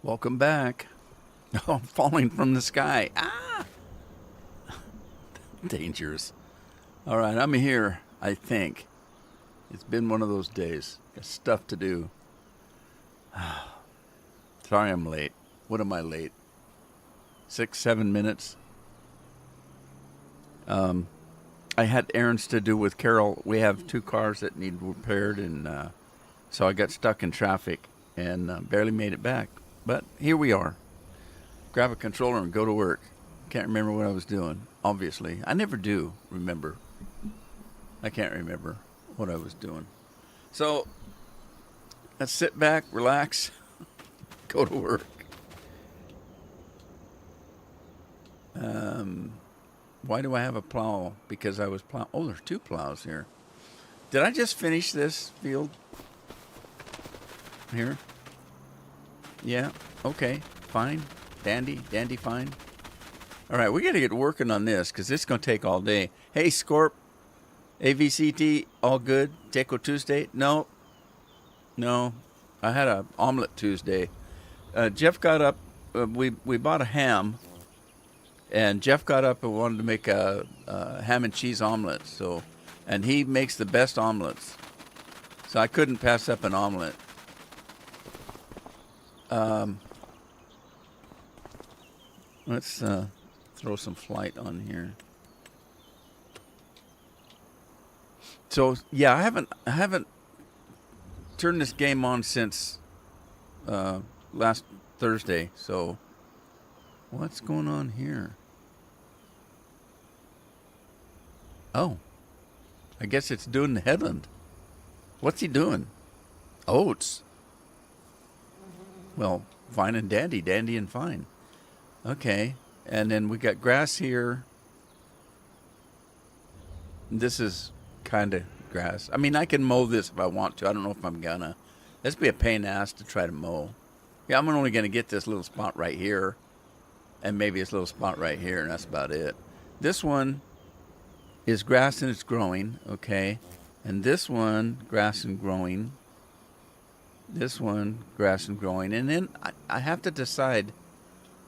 Welcome back. Oh, I'm falling from the sky. Ah! Dangerous. All right, I'm here, I think. It's been one of those days. Got stuff to do. Sorry I'm late. What am I late? 6, 7 minutes? I had errands to do with Carol. We have 2 cars that need repaired, and so I got stuck in traffic and barely made it back. But here we are. Grab a controller and go to work. Can't remember what I was doing, obviously. I never do remember. I can't remember what I was doing. So let's sit back, relax, go to work. Why do I have a plow? Because I was plowing. Oh, there's 2 plows here. Did I just finish this field? Here? Yeah, okay, fine. Dandy, fine. All right, we got to get working on this because it's going to take all day. Hey, Scorp, AVCT, all good? Taco Tuesday? No. I had a omelet Tuesday. Jeff got up. We bought a ham, and Jeff got up and wanted to make a ham and cheese omelet. And he makes the best omelets, so I couldn't pass up an omelet. Let's throw some flight on here. So yeah, I haven't turned this game on since last Thursday. So what's going on here? Oh, I guess it's doing the headland. What's he doing? Oats. Well, fine and dandy and fine. Okay, and then we got grass here. This is kind of grass. I mean, I can mow this if I want to. I don't know if I'm gonna. This be a pain in the ass to try to mow. Yeah, I'm only gonna get this little spot right here, and maybe this little spot right here, and that's about it. This one is grass and it's growing, okay, and this one grass and growing. This one grass and growing, and then I have to decide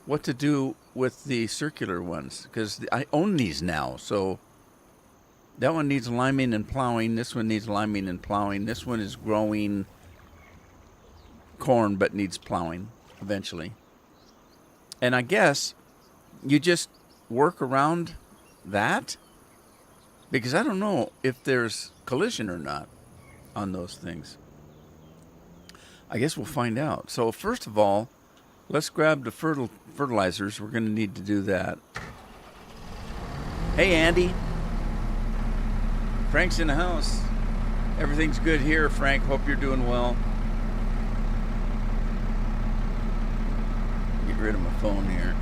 what to do with the circular ones because I own these now. So that one needs liming and plowing. This one needs liming and plowing. This one is growing corn but needs plowing eventually. And I guess you just work around that because I don't know if there's collision or not on those things. I guess we'll find out. So first of all, let's grab the fertilizers. We're going to need to do that. Hey, Andy. Frank's in the house. Everything's good here, Frank. Hope you're doing well. Get rid of my phone here.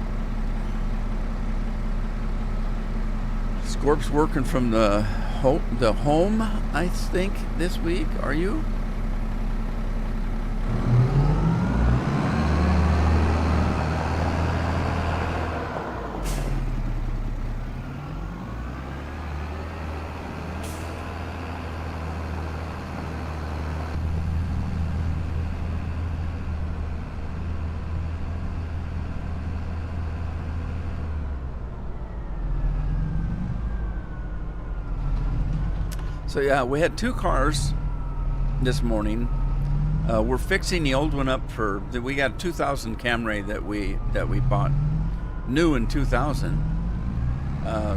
Scorp's working from the home, I think, this week. Are you? So yeah, we had 2 cars this morning. We're fixing the old one up we got a 2000 Camry that we bought new in 2000.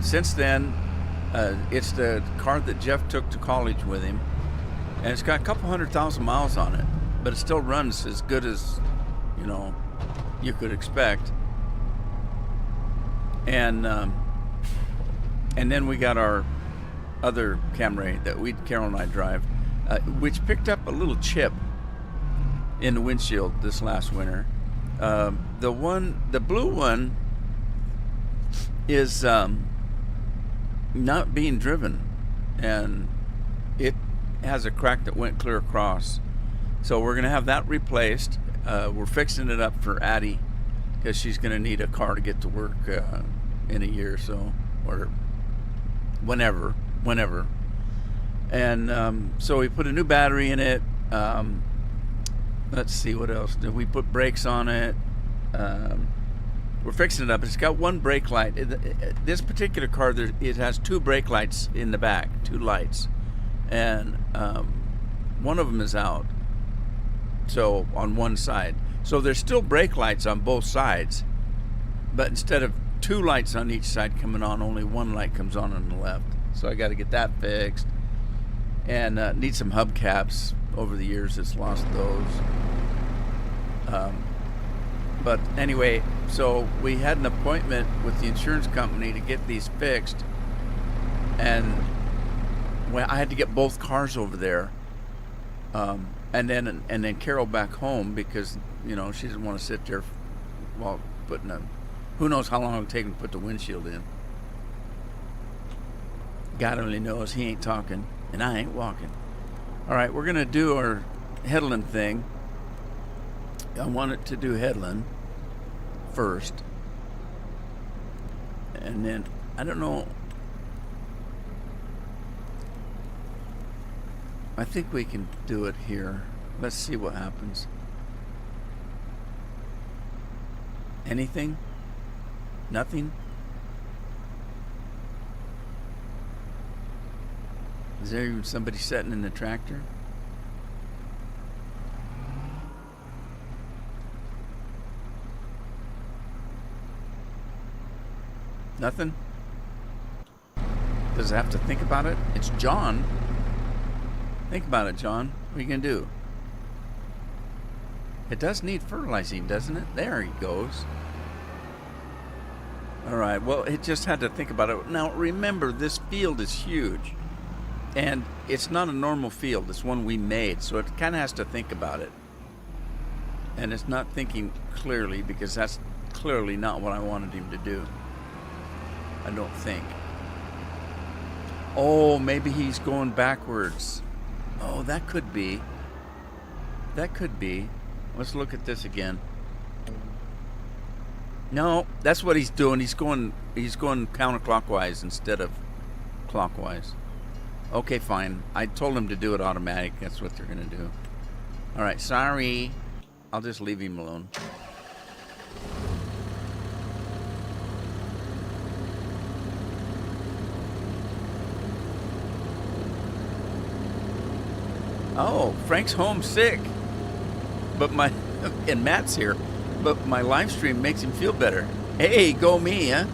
Since then, it's the car that Jeff took to college with him, and it's got a couple 100,000 miles on it, but it still runs as good as you could expect. And then we got our other Camry that Carol and I drive, which picked up a little chip in the windshield this last winter. The blue one is not being driven, and it has a crack that went clear across. So we're gonna have that replaced. We're fixing it up for Addie because she's gonna need a car to get to work in a year or so, or whenever. And so we put a new battery in it. Let's see, what else? We put brakes on it. we're fixing it up. It's got one brake light. This particular car, it has two brake lights in the back, two lights, and one of them is out. So on one side, so there's still brake lights on both sides, but instead of two lights on each side coming on, only one light comes on the left. So I got to get that fixed, and need some hubcaps. Over the years, it's lost those. But anyway, so we had an appointment with the insurance company to get these fixed, and when I had to get both cars over there, and then Carol back home because she didn't want to sit there while putting who knows how long it'll take to put the windshield in. God only knows. He ain't talking, and I ain't walking. All right, we're gonna do our headland thing. I wanted to do headland first, and then I don't know. I think we can do it here. Let's see what happens. Anything? Nothing? Is there even somebody sitting in the tractor? Nothing? Does it have to think about it? It's John. Think about it, John. What are you going to do? It does need fertilizing, doesn't it? There he goes. All right, well, it just had to think about it. Now, remember, this field is huge. And it's not a normal field. It's one we made, so it kind of has to think about it. And it's not thinking clearly because that's clearly not what I wanted him to do. I don't think. Oh, maybe he's going backwards. Oh, that could be. That could be. Let's look at this again. No, that's what he's doing. He's going counterclockwise instead of clockwise. Okay, fine. I told him to do it automatic. That's what they're going to do. All right, sorry. I'll just leave him alone. Oh, Frank's home sick. But and Matt's here. But my live stream makes him feel better. Hey, go me, huh?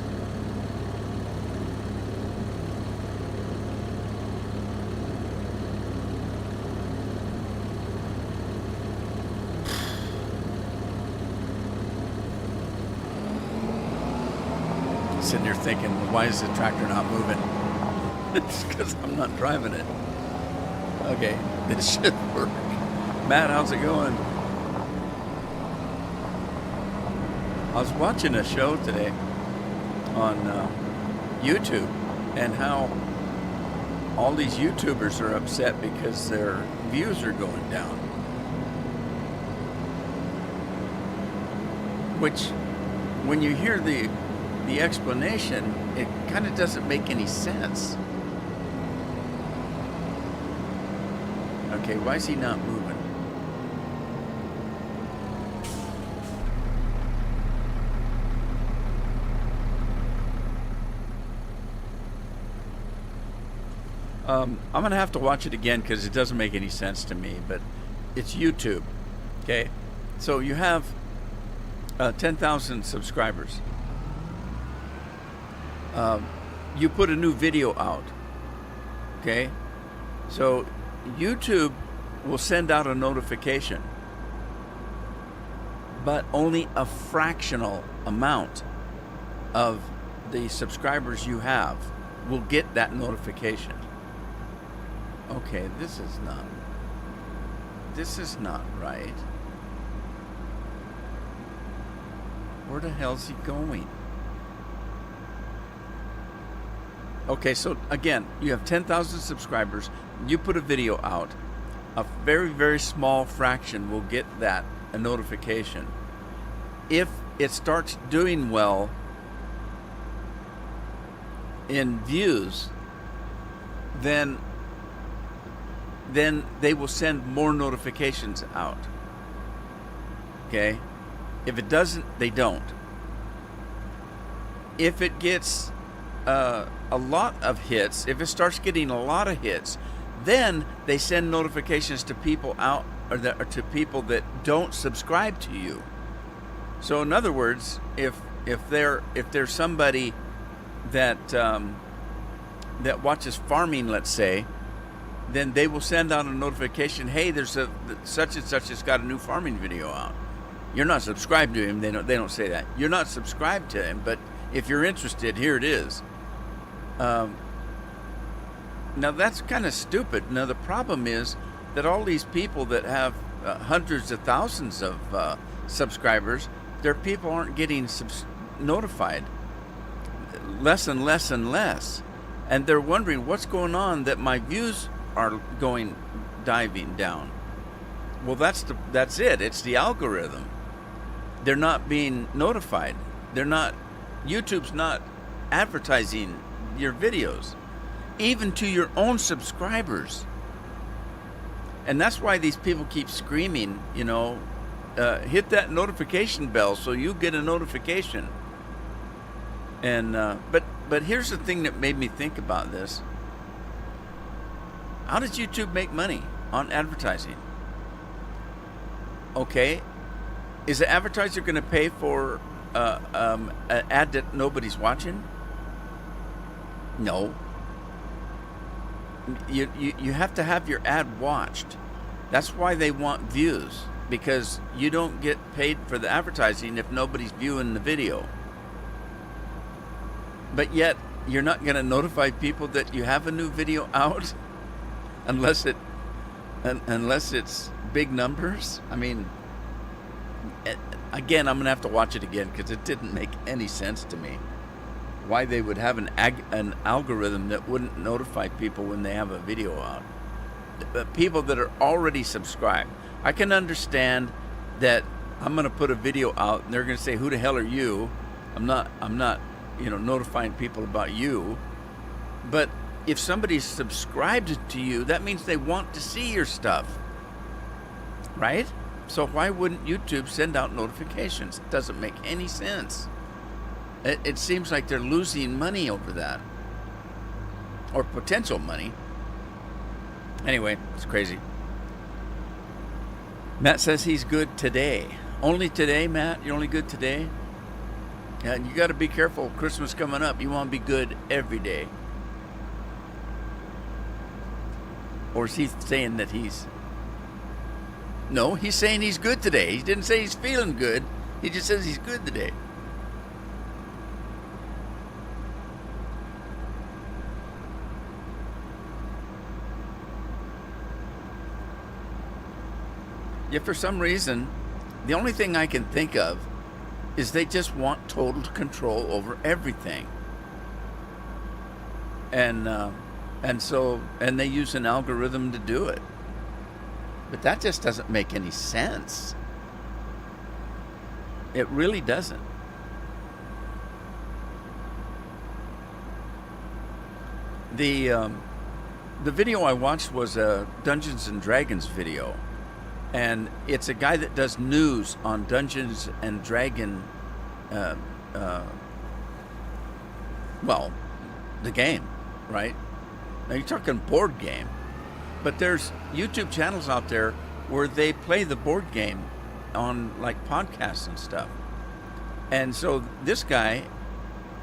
Sitting there thinking, well, why is the tractor not moving? It's because I'm not driving it. Okay, this should work. Matt, how's it going? I was watching a show today on YouTube, and how all these YouTubers are upset because their views are going down. Which, when you hear the explanation, it kind of doesn't make any sense. Okay, why is he not moving? I'm going to have to watch it again because it doesn't make any sense to me, but it's YouTube. Okay, so you have 10,000 subscribers. You put a new video out. Okay, so YouTube will send out a notification, but only a fractional amount of the subscribers you have will get that notification. Okay, this is not right. Where the hell's he going? Okay, so again, you have 10,000 subscribers. You put a video out. A very, very small fraction will get that, a notification. If it starts doing well in views, then they will send more notifications out. Okay? If it doesn't, they don't. If it gets a lot of hits, if it starts getting a lot of hits, then they send notifications to people out, or to people that don't subscribe to you. So in other words, if there's somebody that that watches farming, let's say, then they will send out a notification, hey, there's a such and such has got a new farming video out. You're not subscribed to him. They don't say that. You're not subscribed to him, but if you're interested, here it is. Now that's kind of stupid. Now the problem is that all these people that have hundreds of thousands of subscribers, their people aren't getting notified. Less and less and less. And they're wondering what's going on that my views are diving down. Well, that's it. It's the algorithm. They're not being notified. YouTube's not advertising your videos, even to your own subscribers. And that's why these people keep screaming, hit that notification bell so you get a notification. And but here's the thing that made me think about this. How does YouTube make money on advertising? Okay, is the advertiser going to pay for an ad that nobody's watching? No. You have to have your ad watched. That's why they want views, because you don't get paid for the advertising if nobody's viewing the video. But yet you're not going to notify people that you have a new video out unless it's big numbers. I mean, again, I'm going to have to watch it again because it didn't make any sense to me why they would have an algorithm that wouldn't notify people when they have a video out. People that are already subscribed. I can understand that I'm going to put a video out and they're going to say, who the hell are you? I'm not notifying people about you. But if somebody's subscribed to you, that means they want to see your stuff, right? So why wouldn't YouTube send out notifications? It doesn't make any sense. It seems like they're losing money over that, or potential money. Anyway, it's crazy. Matt says he's good today. Only today, Matt? You're only good today? Yeah, you got to be careful. Christmas coming up. You want to be good every day. Or is he saying that he's... No, he's saying he's good today. He didn't say he's feeling good. He just says he's good today. Yet for some reason, the only thing I can think of is they just want total control over everything. And they use an algorithm to do it. But that just doesn't make any sense. It really doesn't. The video I watched was a Dungeons and Dragons video. And it's a guy that does news on Dungeons and Dragon, the game, right? Now you're talking board game, but there's YouTube channels out there where they play the board game on like podcasts and stuff. And so this guy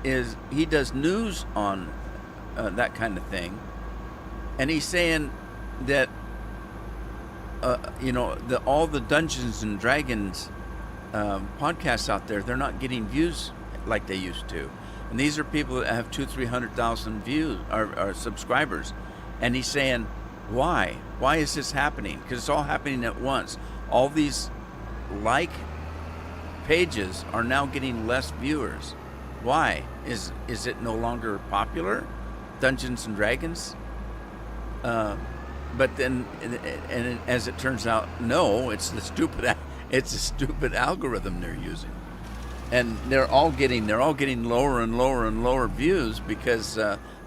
he does news on that kind of thing, and he's saying that all the Dungeons and Dragons podcasts out there, they're not getting views like they used to. And these are people that have 200,000-300,000 views or subscribers. And he's saying, why? Why is this happening? Because it's all happening at once. All these like pages are now getting less viewers. Why? Is it no longer popular? Dungeons and Dragons? But then, and as it turns out, no, it's a stupid algorithm they're using, and they're all getting lower and lower and lower views because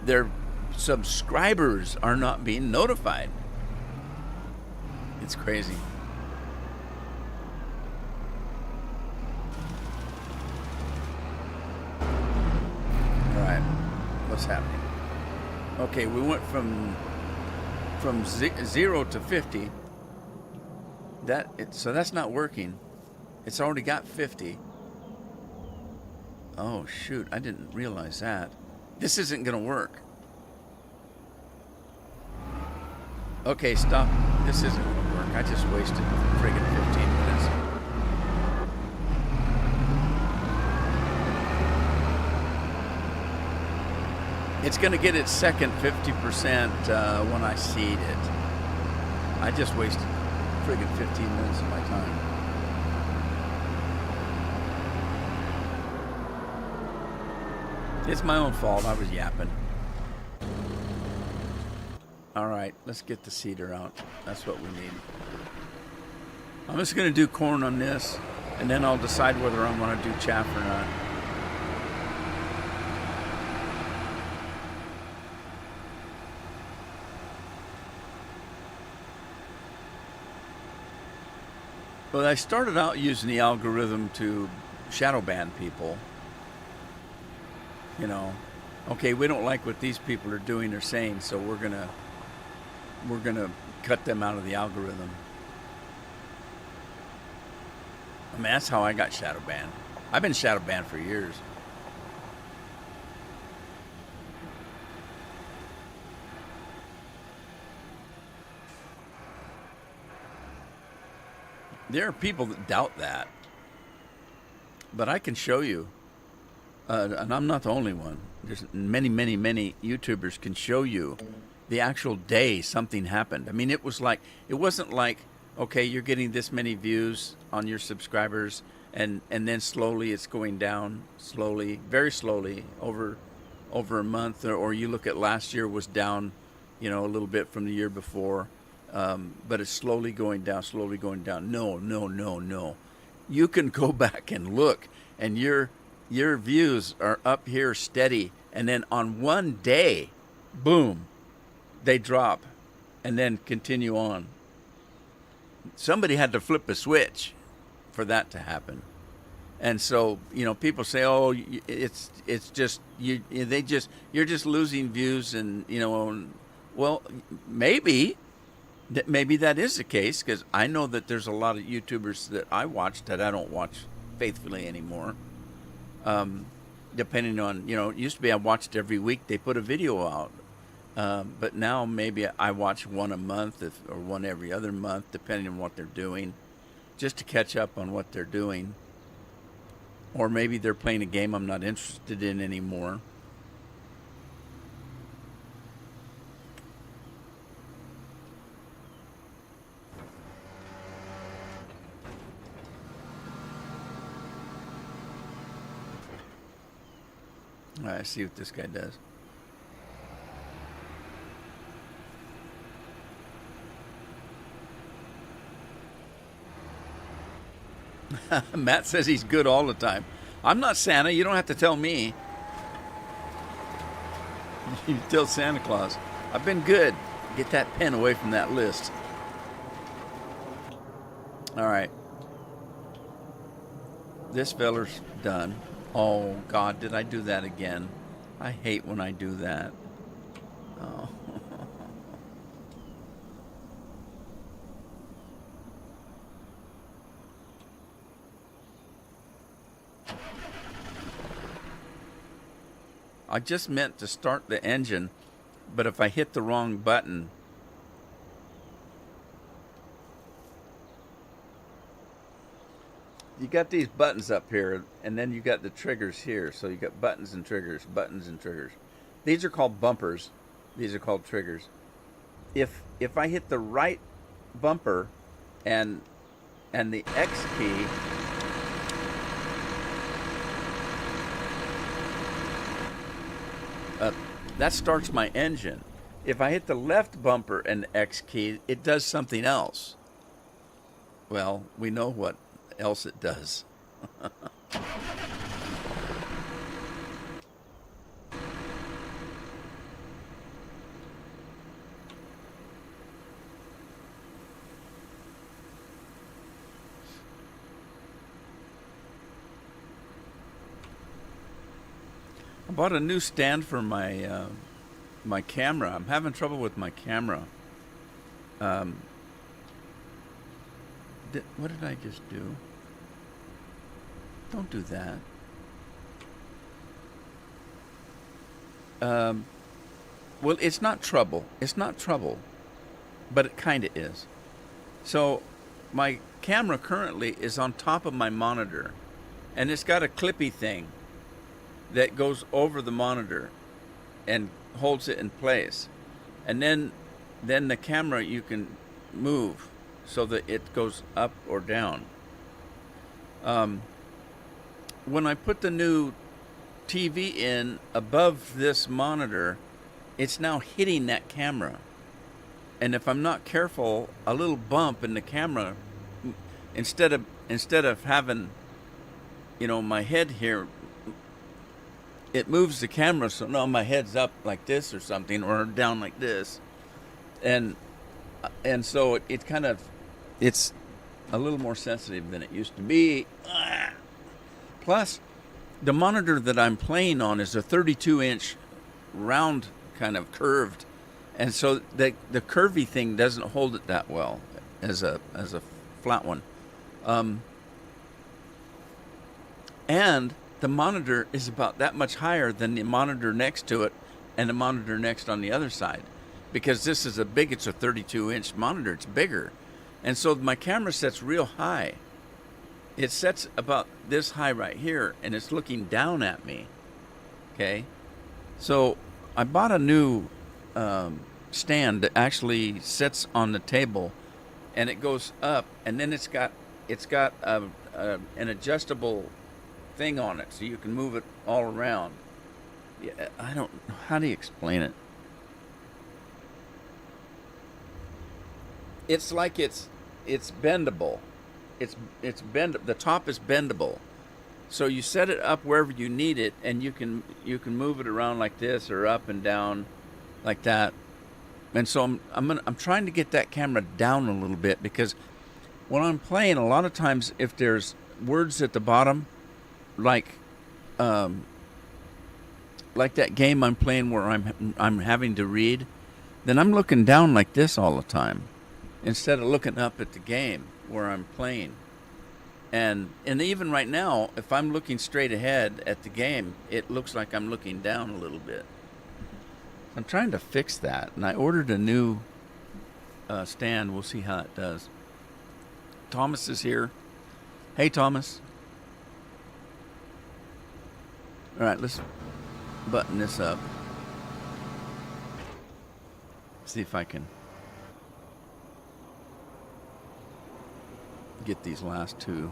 their subscribers are not being notified. It's crazy. what's happening. Okay, we went from 0 to 50. So that's not working. It's already got 50. Oh shoot, I didn't realize that. This isn't gonna work. Okay, stop. This isn't gonna work. I just wasted friggin' 15 minutes. It's gonna get its second 50% when I seed it. I just wasted friggin' 15 minutes of my time. It's my own fault. I was yapping. All right, let's get the seeder out. That's what we need. I'm just going to do corn on this, and then I'll decide whether I want to do chaff or not. Well, I started out using the algorithm to shadow ban people. You know, okay, we don't like what these people are doing or saying, so we're gonna cut them out of the algorithm. I mean, that's how I got shadow banned. I've been shadow banned for years. There are people that doubt that, but I can show you. And I'm not the only one. There's many YouTubers can show you the actual day something happened. I mean, it wasn't like, okay, you're getting this many views on your subscribers, and then slowly it's going down, slowly, very slowly, over a month, or you look at last year was down, a little bit from the year before, but it's slowly going down, No. You can go back and look, and your views are up here steady, and then on one day, boom, they drop and then continue on. Somebody had to flip a switch for that to happen. And so, people say, "Oh, it's just you're just losing views," and well, maybe that is the case, because I know that there's a lot of YouTubers that I watch that I don't watch faithfully anymore. Depending on, it used to be I watched every week they put a video out. But now maybe I watch one a month or one every other month, depending on what they're doing, just to catch up on what they're doing. Or maybe they're playing a game I'm not interested in anymore. All right, let's see what this guy does. Matt says he's good all the time. I'm not Santa. You don't have to tell me. You tell Santa Claus. I've been good. Get that pen away from that list. All right. This feller's done. Oh, God, did I do that again? I hate when I do that. Oh. I just meant to start the engine, but if I hit the wrong button, you got these buttons up here, and then you got the triggers here. So you got buttons and triggers, buttons and triggers. These are called bumpers. These are called triggers. If I hit the right bumper and the X key, that starts my engine. If I hit the left bumper and the X key, it does something else. Well, we know what else it does. I bought a new stand for my camera. I'm having trouble with my camera. Um, what did I just do? Don't do that. Well, it's not trouble. It's not trouble, but it kind of is. So, my camera currently is on top of my monitor, and it's got a clippy thing that goes over the monitor and holds it in place. And then the camera you can move so that it goes up or down. When I put the new TV in above this monitor, it's now hitting that camera. And if I'm not careful, a little bump in the camera, instead of having, my head here, it moves the camera so now my head's up like this or something, or down like this, and so it's a little more sensitive than it used to be. Plus, the monitor that I'm playing on is a 32-inch round, kind of curved, and so the curvy thing doesn't hold it that well as a flat one. And the monitor is about that much higher than the monitor next to it and the monitor next on the other side, because it's a 32-inch monitor. It's bigger, and so my camera sets real high. It sets about this high right here, and it's looking down at me. Okay, so I bought a new stand that actually sits on the table, and it goes up, and then it's got an adjustable thing on it, so you can move it all around. Yeah, I don't. How do you explain it? It's like it's bendable. It's bend. The top is bendable, so you set it up wherever you need it, and you can move it around like this or up and down, like that. And so I'm trying to get that camera down a little bit, because when I'm playing, a lot of times if there's words at the bottom, like that game I'm playing where I'm having to read, then I'm looking down like this all the time, instead of looking up at the game where I'm playing. And even right now, if I'm looking straight ahead at the game, it looks like I'm looking down a little bit. I'm trying to fix that, and I ordered a new stand. We'll see how it does. Thomas is here. Hey, Thomas. All right, let's button this up. See if I can get these last two.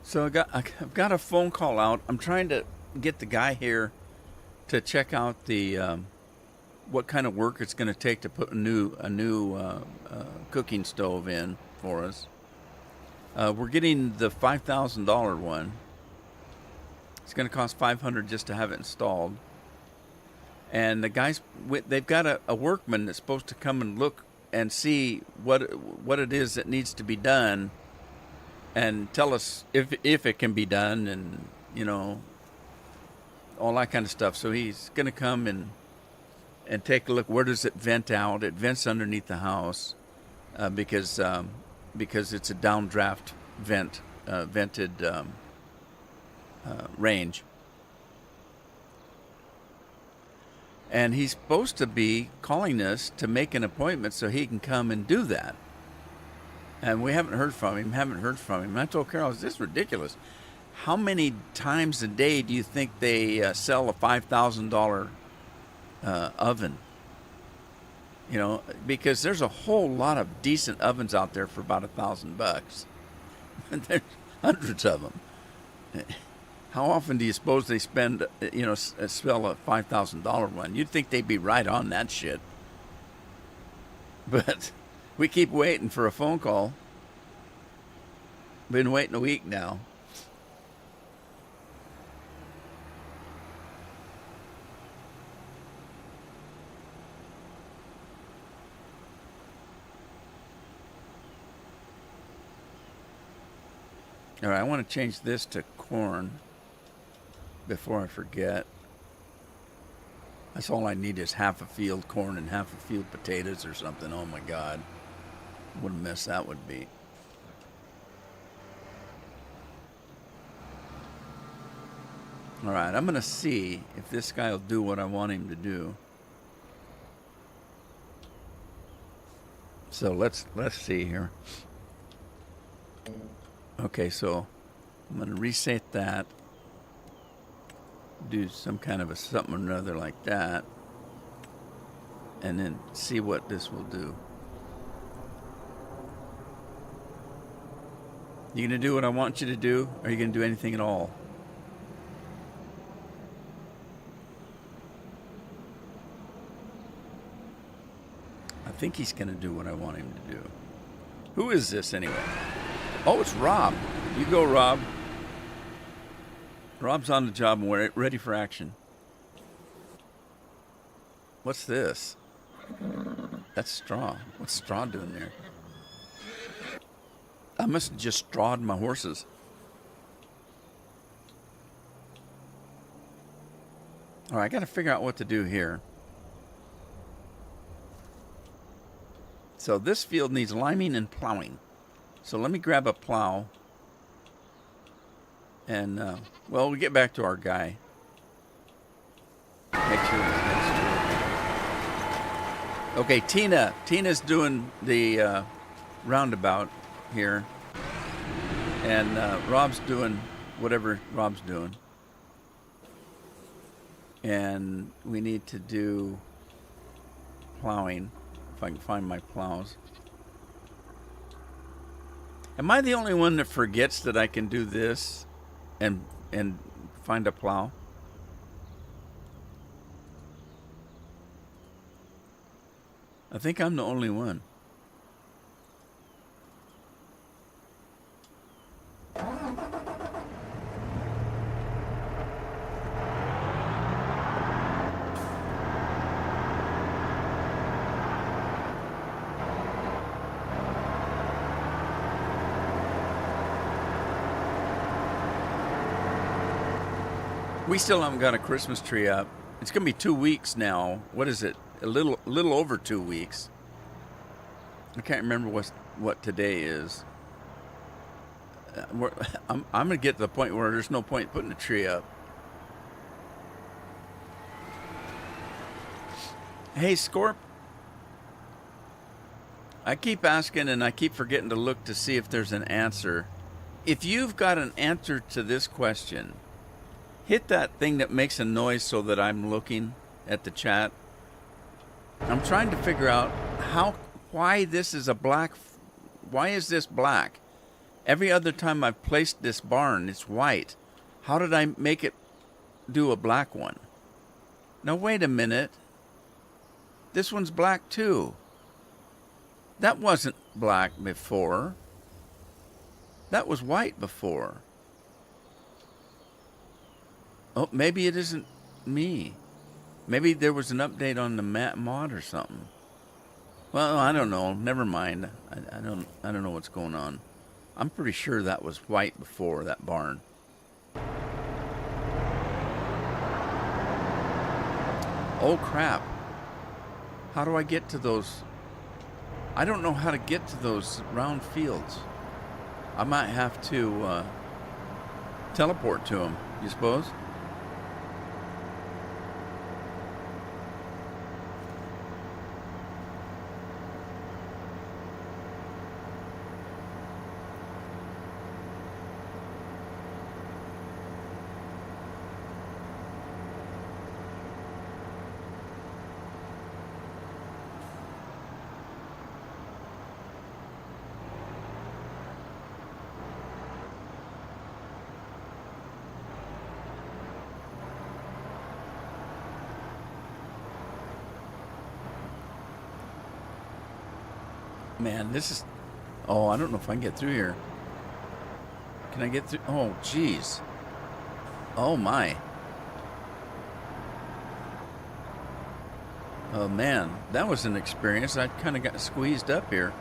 So I've got a phone call out. I'm trying to get the guy here to check out the what kind of work it's going to take to put a new cooking stove in for us. We're getting the $5,000 one. It's going to cost $500 just to have it installed. And the guys, they've got a workman that's supposed to come and look and see what it is that needs to be done, and tell us if it can be done, and all that kind of stuff. So he's going to come and take a look. Where does it vent out? It vents underneath the house because it's a downdraft vented range. And he's supposed to be calling us to make an appointment so he can come and do that. And we haven't heard from him. And I told Carol, this is ridiculous. How many times a day do you think they sell a $5,000 oven? Because there's a whole lot of decent ovens out there for about $1,000. There's hundreds of them. How often do you suppose they spend, spell a $5,000 one? You'd think they'd be right on that shit. But we keep waiting for a phone call. Been waiting a week now. All right, I want to change this to corn before I forget. That's all I need is half a field corn and half a field potatoes or something. Oh my God. What a mess that would be. All right, I'm going to see if this guy will do what I want him to do. So let's see here. Okay, so I'm going to reset that. Do some kind of a something or another like that. And then see what this will do. You going to do what I want you to do? Or are you going to do anything at all? I think he's going to do what I want him to do. Who is this anyway? Oh, it's Rob. You go, Rob. Rob's on the job and we're ready for action. What's this? That's straw. What's straw doing there? I must have just strawed my horses. All right, I got to figure out what to do here. So this field needs liming and plowing. So let me grab a plow. And, well, we get back to our guy. Make sure it's okay, Tina's doing the roundabout here. And Rob's doing whatever Rob's doing. And we need to do plowing. If I can find my plows. Am I the only one that forgets that I can do this and find a plow? I think I'm the only one. We still haven't got a Christmas tree up. It's going to be 2 weeks now. What is it? A little over 2 weeks. I can't remember what today is. I'm going to get to the point where there's no point putting a tree up. Hey, Scorp. I keep asking and I keep forgetting to look to see if there's an answer. If you've got an answer to this question, hit that thing that makes a noise so that I'm looking at the chat. I'm trying to figure out why this is why is this black? Every other time I've placed this barn, it's white. How did I make it do a black one? Now, wait a minute. This one's black too. That wasn't black before. That was white before. Oh, maybe it isn't me. Maybe there was an update on the mod or something. Well, I don't know. Never mind. I don't know what's going on. I'm pretty sure that was white before, that barn. Oh crap. How do I get to those? I don't know how to get to those round fields. I might have to teleport to them, you suppose? Man, this is... Oh, I don't know if I can get through here. Can I get through? Oh, jeez. Oh, my. Oh, man. That was an experience. I kind of got squeezed up here.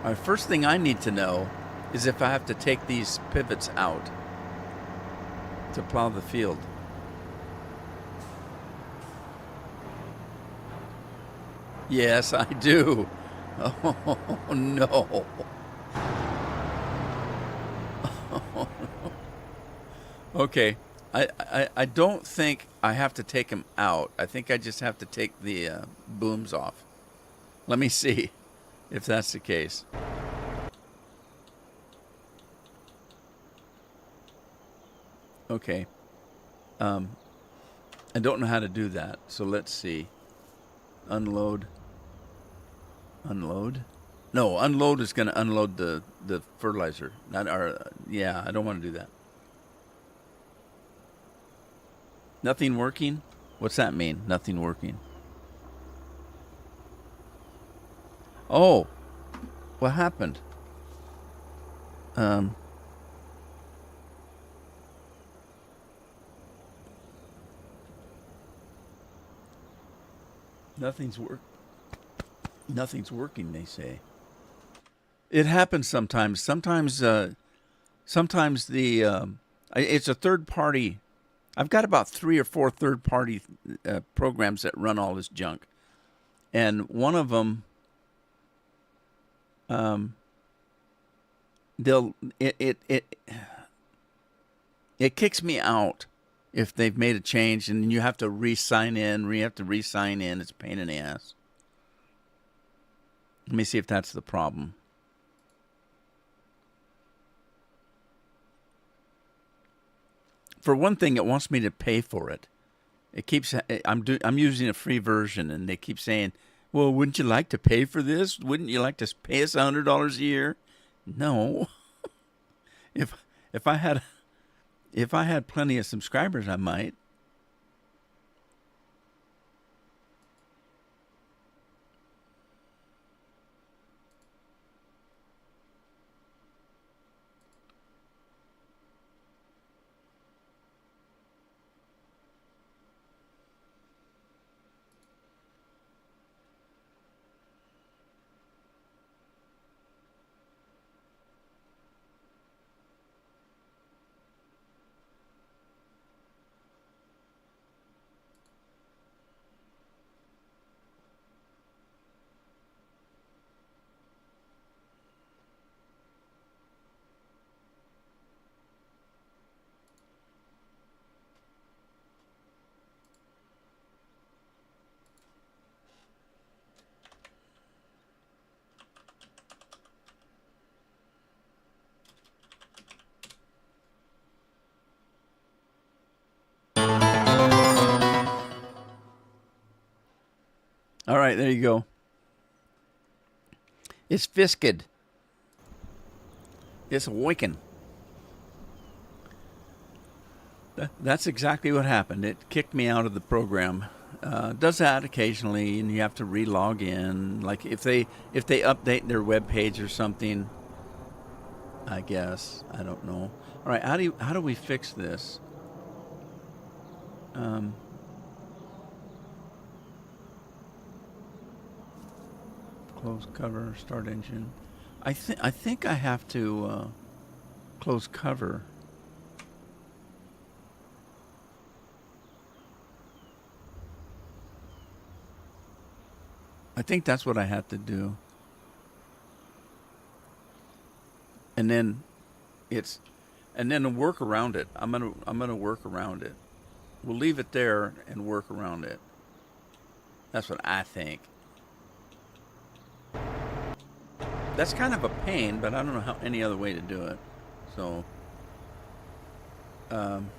All right, first thing I need to know is if I have to take these pivots out to plow the field. Yes, I do. Oh, no. Okay. I don't think I have to take them out. I think I just have to take the booms off. Let me see if that's the case. Okay. I don't know how to do that, so let's see. Unload. Unload? No, unload is going to unload the fertilizer. Not our. Yeah, I don't want to do that. Nothing working? What's that mean? Nothing working. Oh, what happened? Nothing's working, they say. It happens sometimes. Sometimes the it's a third party. I've got about 3 or 4 third party programs that run all this junk, and one of them, it kicks me out if they've made a change, and you have to re-sign in. You have to re-sign in. It's a pain in the ass. Let me see if that's the problem. For one thing, it wants me to pay for it. It keeps I'm using a free version, and they keep saying, "Well, wouldn't you like to pay for this? Wouldn't you like to pay us $100 a year?" No. if I had plenty of subscribers, I might. All right, there you go. It's Fisked. It's Wiccan. That's exactly what happened. It kicked me out of the program. Does that occasionally, and you have to re-log in. Like if they update their web page or something, I guess. I don't know. All right, how do we fix this? Close cover, start engine. I think I have to close cover. I think that's what I have to do. And then work around it. I'm gonna work around it. We'll leave it there and work around it. That's what I think. That's kind of a pain, but I don't know how any other way to do it. So, I'm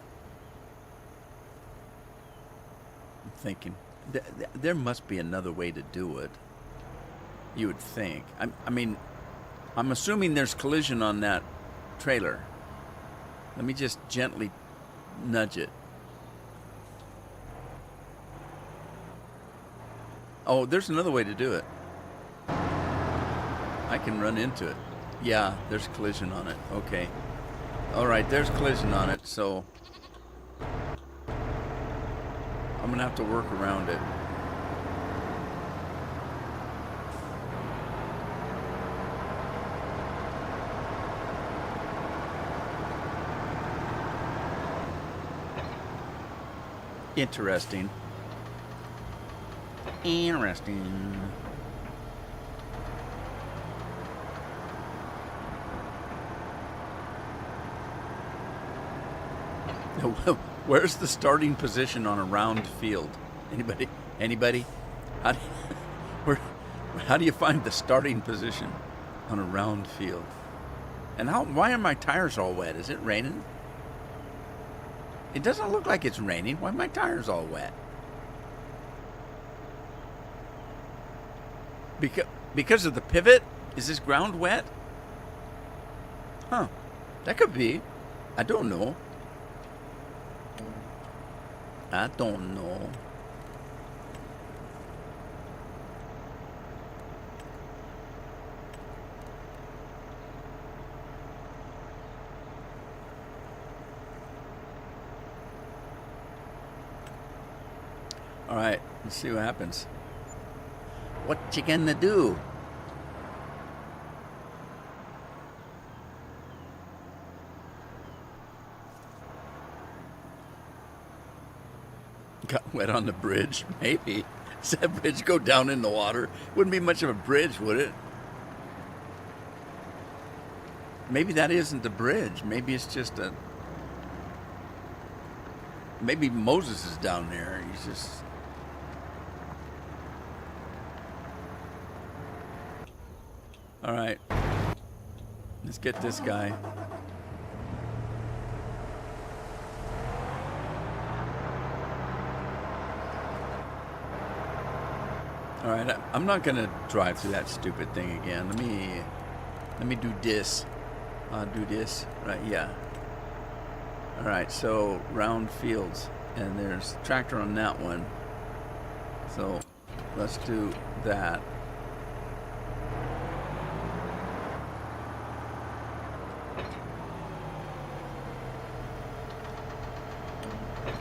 thinking there must be another way to do it. You would think. I mean, I'm assuming there's collision on that trailer. Let me just gently nudge it. Oh, there's another way to do it. I can run into it. Yeah, there's collision on it. Okay. All right, there's collision on it, so I'm gonna have to work around it. Interesting. Interesting. Where's the starting position on a round field? Anybody? Anybody? How do you, where, how do you find the starting position on a round field? And why are my tires all wet? Is it raining? It doesn't look like it's raining. Why are my tires all wet? Because of the pivot? Is this ground wet? Huh. That could be. I don't know. I don't know. All right, let's see what happens. What you gonna do? Got wet on the bridge? Maybe. Does that bridge go down in the water? Wouldn't be much of a bridge, would it? Maybe that isn't the bridge. Maybe it's just a... Maybe Moses is down there. He's just... All right. Let's get this guy. All right, I'm not gonna drive through that stupid thing again. Let me do this. Do this, right? Yeah. All right, so round fields, and there's tractor on that one. So let's do that.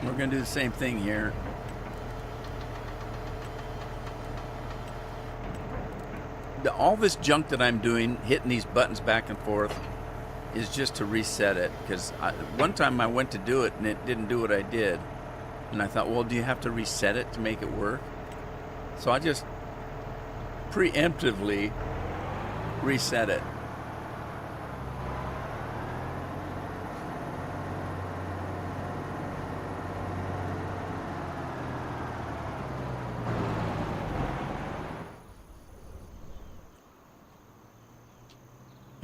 We're gonna do the same thing here. All this junk that I'm doing, hitting these buttons back and forth, is just to reset it. Because one time I went to do it and it didn't do what I did. And I thought, well, do you have to reset it to make it work? So I just preemptively reset it.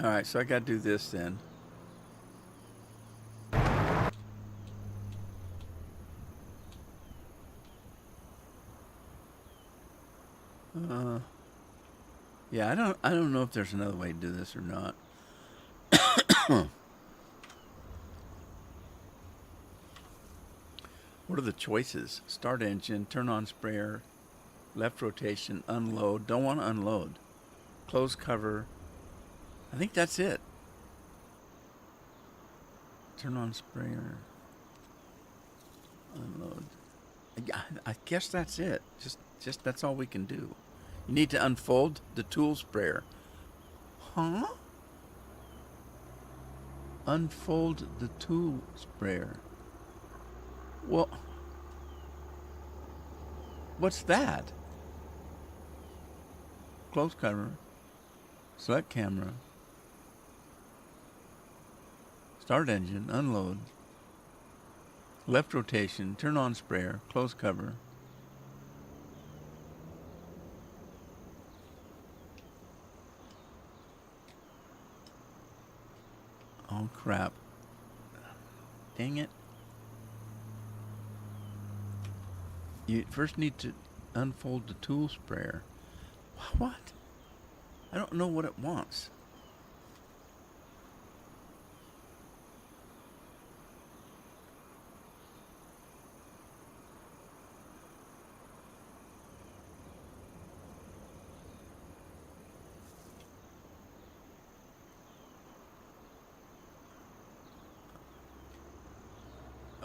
All right, so I got to do this then. Yeah, I don't know if there's another way to do this or not. What are the choices? Start engine, turn on sprayer, left rotation, unload. Don't want to unload. Close cover. I think that's it. Turn on sprayer. Unload. I guess that's it. Just that's all we can do. You need to unfold the tool sprayer. Huh? Unfold the tool sprayer. Well, what's that? Close cover. Select camera. Start engine, unload. Left rotation, turn on sprayer, close cover. Oh crap. Dang it. You first need to unfold the tool sprayer. What? I don't know what it wants.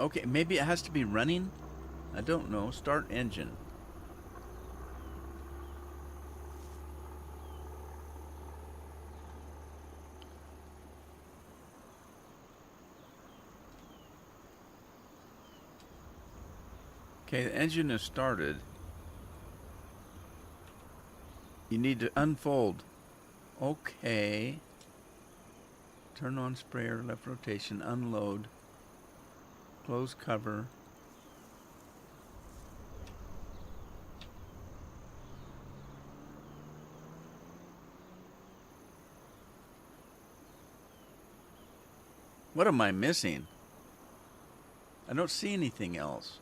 Okay, maybe it has to be running. I don't know. Start engine. Okay, the engine is started. You need to unfold. Okay. Turn on sprayer, left rotation, unload. Close cover. What am I missing? I don't see anything else.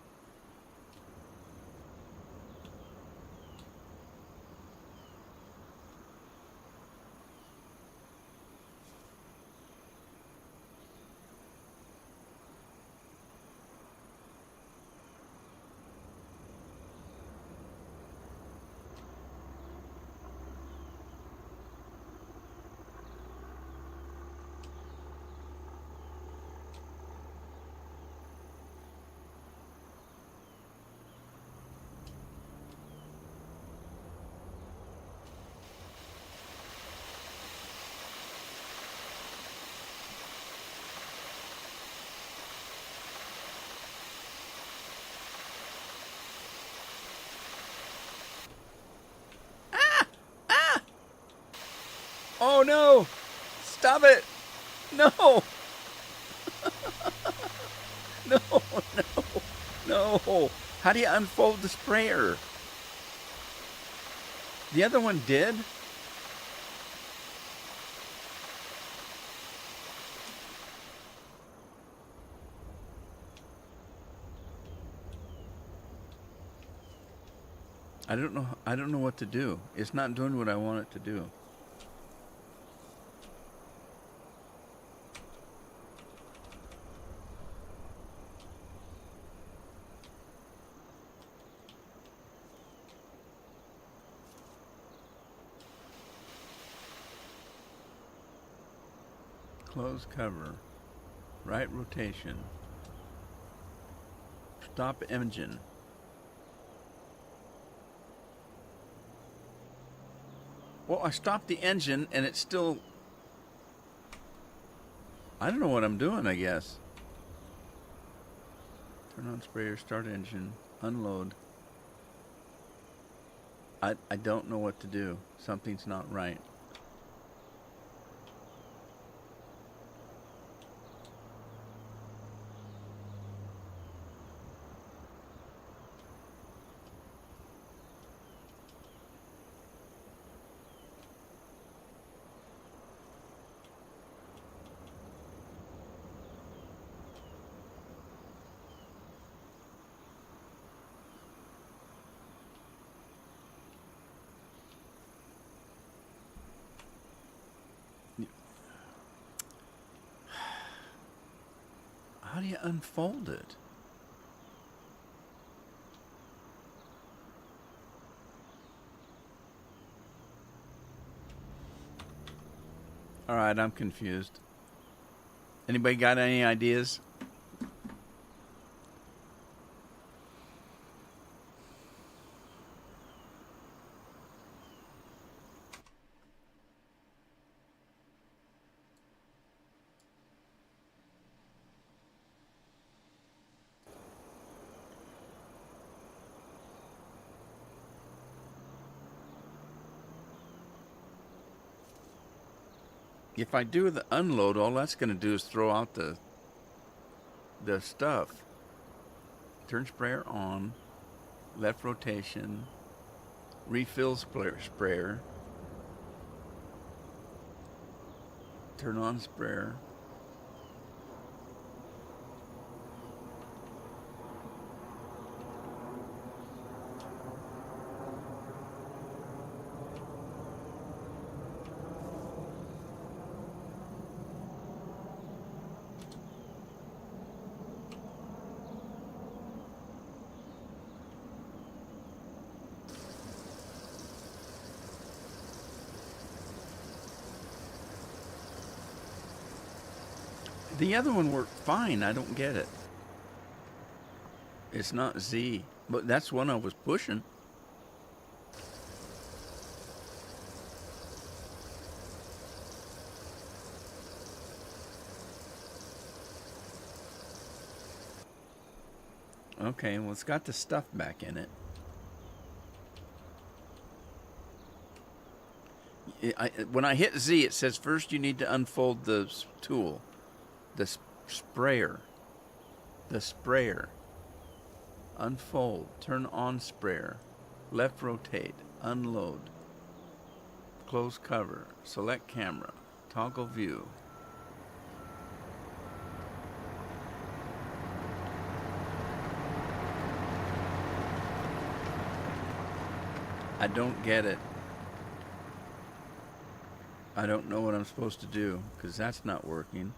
Oh no! Stop it! No! No! No! No! How do you unfold the sprayer? The other one did? I don't know. I don't know what to do. It's not doing what I want it to do. Close cover. Right rotation. Stop engine. Well, I stopped the engine and it's still... I don't know what I'm doing, I guess. Turn on sprayer, start engine, unload. I don't know what to do. Something's not right. How do you unfold it? All right, I'm confused. Anybody got any ideas? If I do the unload, all that's going to do is throw out the stuff. Turn sprayer on, left rotation, refill sprayer, turn on sprayer. The other one worked fine. I don't get it. It's not Z, but that's one I was pushing. Okay, well, it's got the stuff back in it. When I hit Z, it says first you need to unfold the tool, the sprayer. The sprayer. Unfold. Turn on sprayer. Left rotate. Unload. Close cover. Select camera. Toggle view. I don't get it. I don't know what I'm supposed to do because that's not working.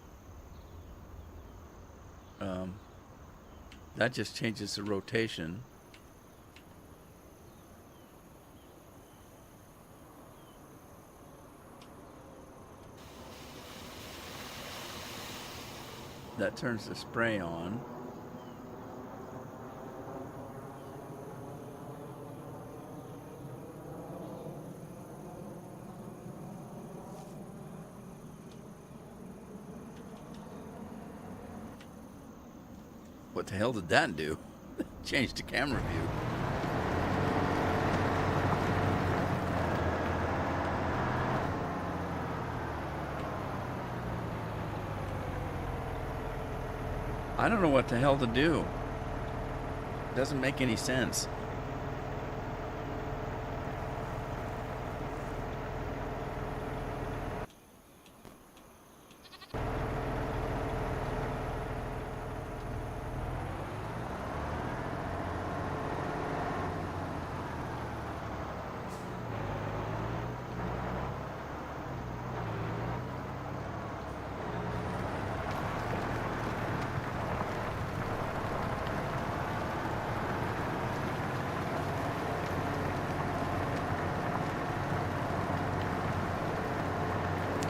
That just changes the rotation. That turns the spray on. What the hell did that do? Changed the camera view. I don't know what the hell to do. Doesn't make any sense.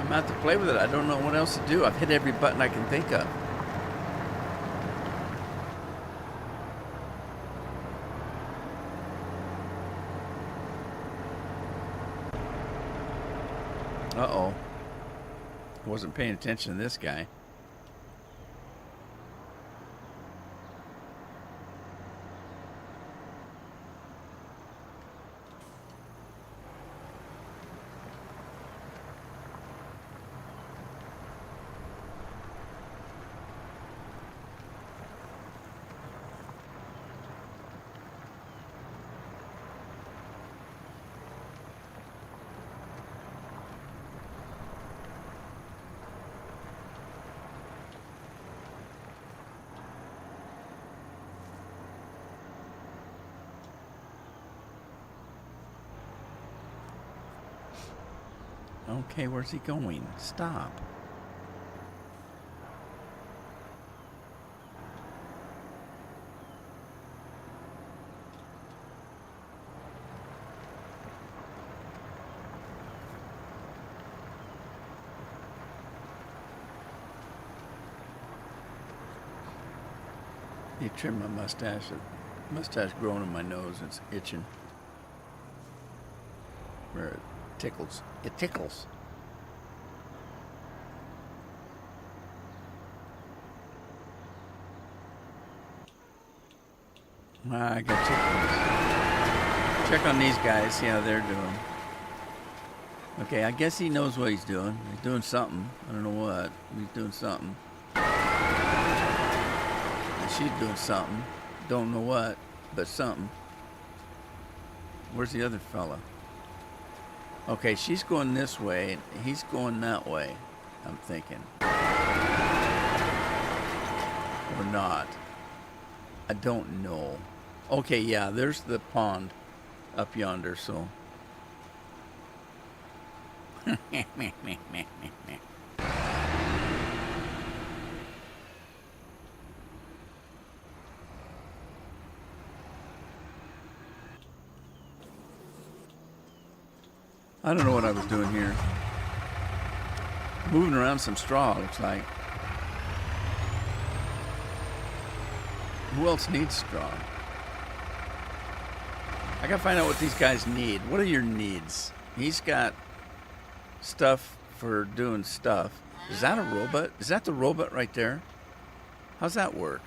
I'm out to play with it. I don't know what else to do. I've hit every button I can think of. Uh-oh. Wasn't paying attention to this guy. Okay, where's he going? Stop. You trim my mustache. The mustache growing in my nose. It's itching. Where it tickles. It tickles. I gotta check on these guys, see how they're doing. Okay, I guess he knows what he's doing. He's doing something. I don't know what. He's doing something. And she's doing something. Don't know what, but something. Where's the other fella? Okay, she's going this way. He's going that way, I'm thinking. Or not. I don't know. Okay, yeah, there's the pond up yonder, so. I don't know what I was doing here. Moving around some straw, looks like. Who else needs straw? I gotta find out what these guys need. What are your needs? He's got stuff for doing stuff. Is that a robot? Is that the robot right there? How's that work?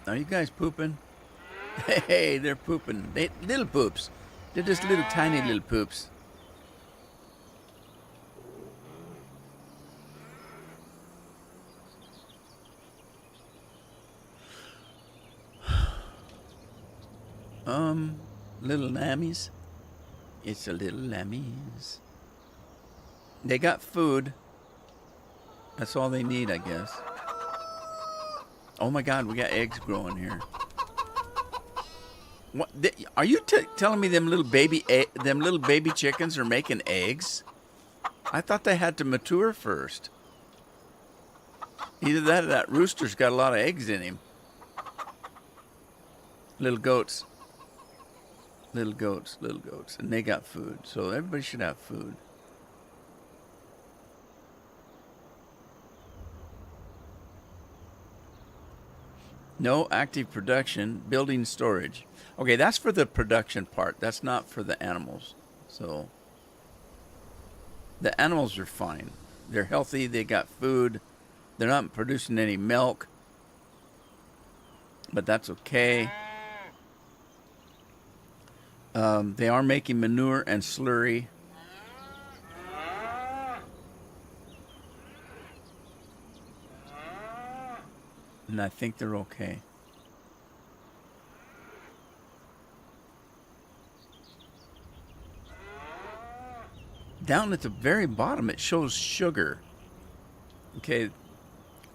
Are you guys pooping? Hey, they're pooping. Little poops. They're just little tiny little poops. Little lammies. It's a little lammies. They got food. That's all they need, I guess. Oh my God, we got eggs growing here. What? Are you telling me them little baby chickens are making eggs? I thought they had to mature first. Either that or that rooster's got a lot of eggs in him. Little goats. Little goats. And they got food. So everybody should have food. No active production, building storage. Okay, that's for the production part. That's not for the animals. So the animals are fine. They're healthy. They got food. They're not producing any milk. But that's okay. They are making manure and slurry. And I think they're okay. Down at the very bottom, it shows sugar. Okay,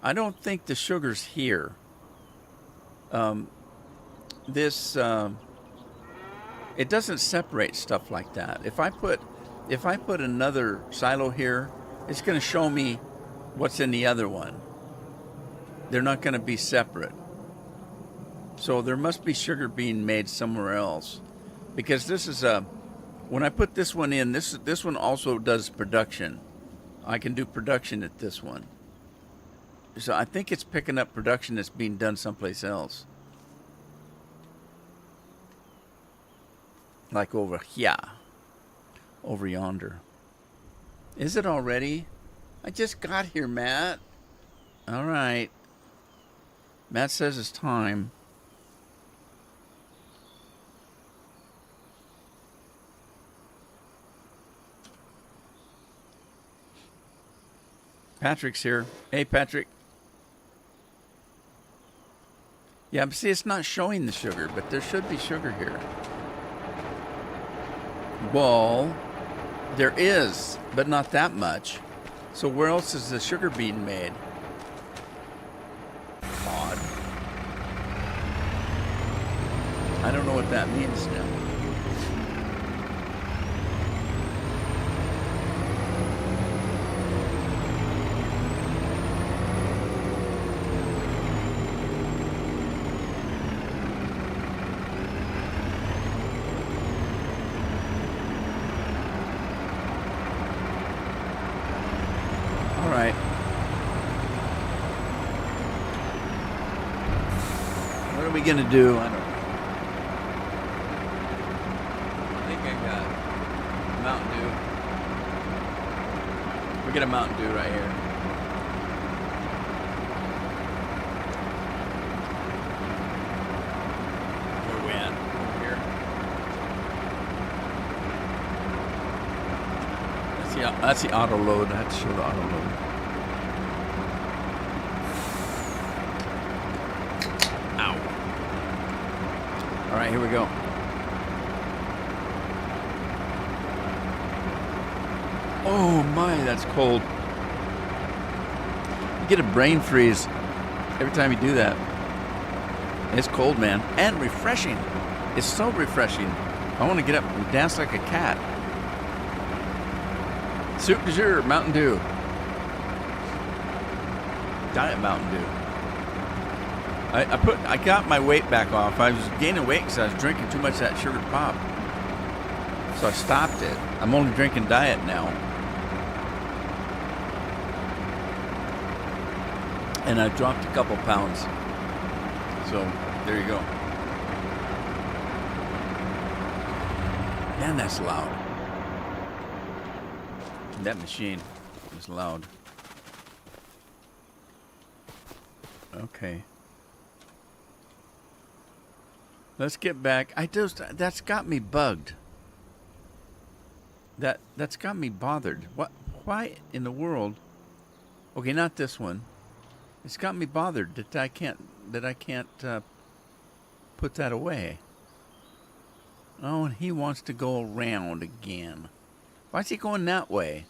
I don't think the sugar's here. It doesn't separate stuff like that. If I put another silo here, it's going to show me what's in the other one. They're not going to be separate. So there must be sugar being made somewhere else, because this is when I put this one in, this one also does production. I can do production at this one. So I think it's picking up production that's being done someplace else. Like over here. Over yonder. Is it already? I just got here, Matt. All right. Matt says it's time. Patrick's here. Hey, Patrick. Yeah, but see, it's not showing the sugar, but there should be sugar here. Well, there is, but not that much. So where else is the sugar being made? Odd. I don't know what that means now. Gonna do? I don't know. I think I got Mountain Dew. We get a Mountain Dew right here. Where we at? Over here. That's the auto load. I have to show the auto load. All right, here we go. Oh my, that's cold. You get a brain freeze every time you do that. It's cold, man, and refreshing. It's so refreshing. I want to get up and dance like a cat. Soup du jour, Mountain Dew. Diet Mountain Dew. I got my weight back off. I was gaining weight because I was drinking too much of that sugar pop. So I stopped it. I'm only drinking diet now. And I dropped a couple pounds. So there you go. Man, that's loud. That machine is loud. Okay. Let's get back. That's got me bugged. That's got me bothered. What? Why in the world? Okay, not this one. It's got me bothered that I can't put that away. Oh, and he wants to go around again. Why is he going that way?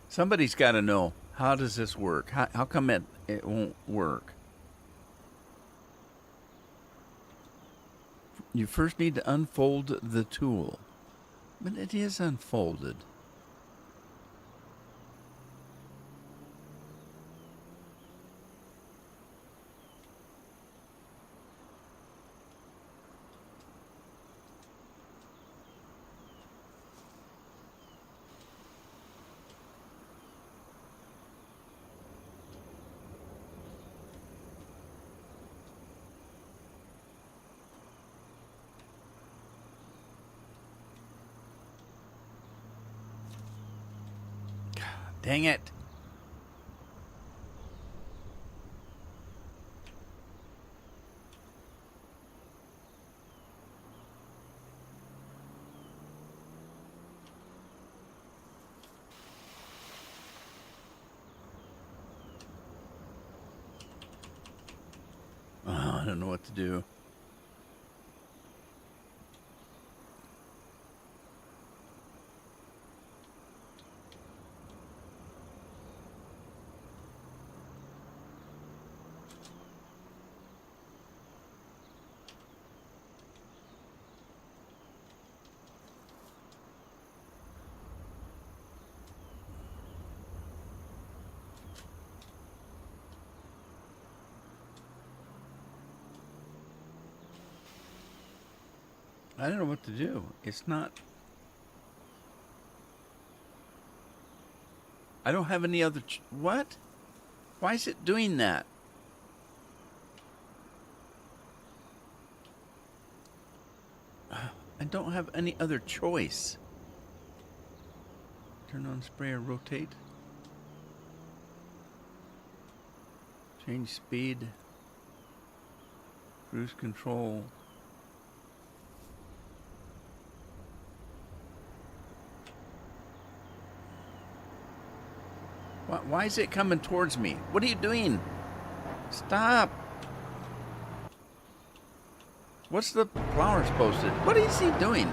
Somebody's got to know, how does this work? How come it won't work? You first need to unfold the tool. But it is unfolded. Dang it. Oh, I don't know what to do. I don't know what to do. It's not... I don't have any other... What? Why is it doing that? I don't have any other choice. Turn on sprayer, rotate. Change speed. Cruise control. Why is it coming towards me? What are you doing? Stop. What's the flower supposed to... What is he doing?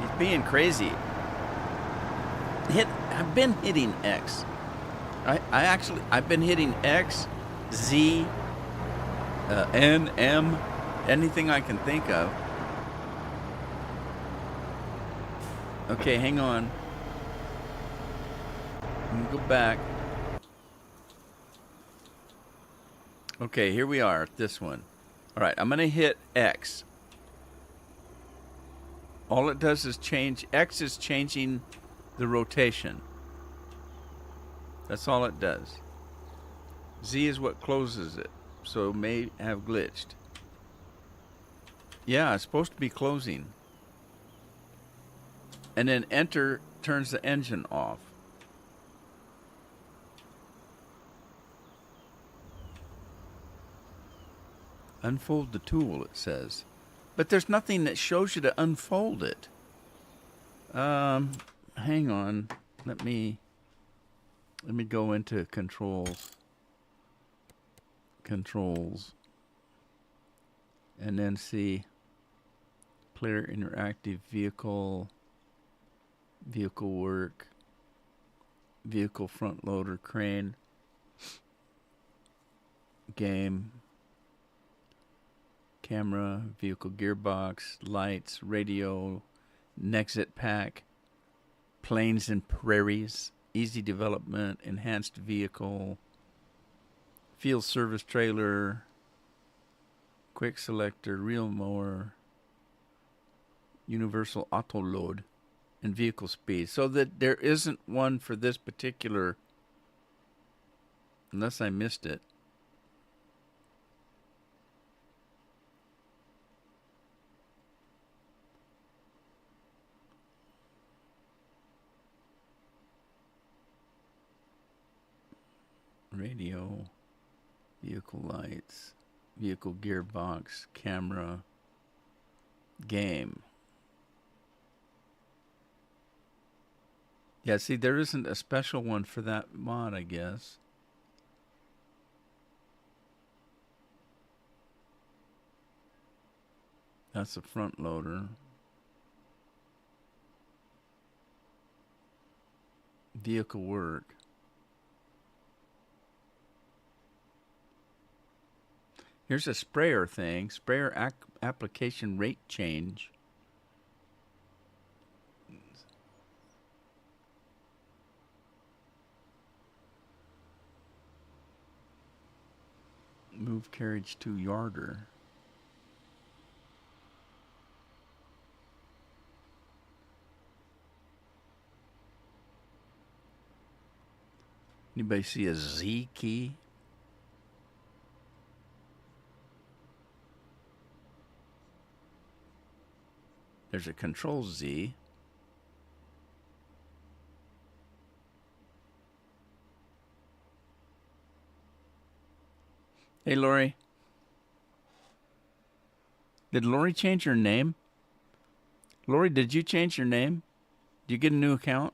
He's being crazy. I've been hitting X. I've been hitting X, Z, N, M, anything I can think of. Okay, hang on. I'm gonna go back. Okay, here we are at this one. All right, I'm gonna hit X. All it does is change. X is changing the rotation. That's all it does. Z is what closes it, so it may have glitched. Yeah, it's supposed to be closing. And then enter turns the engine off. Unfold the tool, it says. But there's nothing that shows you to unfold it. Hang on. Let me go into controls. Controls. And then see player interactive vehicle, vehicle work, vehicle front loader crane, game, camera, vehicle gearbox, lights, radio, Nexit pack, Plains and prairies, easy development, enhanced vehicle, field service trailer, quick selector, reel mower, universal auto load, and vehicle speed. So that there isn't one for this particular, unless I missed it. Radio, vehicle lights, vehicle gearbox, camera, game. Yeah, see, there isn't a special one for that mod, I guess. That's a front loader. Vehicle work. Here's a sprayer thing. Sprayer application rate change. Move carriage to yarder. Anybody see a Z key? There's a control Z. Hey, Lori. Did Lori change her name? Lori, did you change your name? Did you get a new account?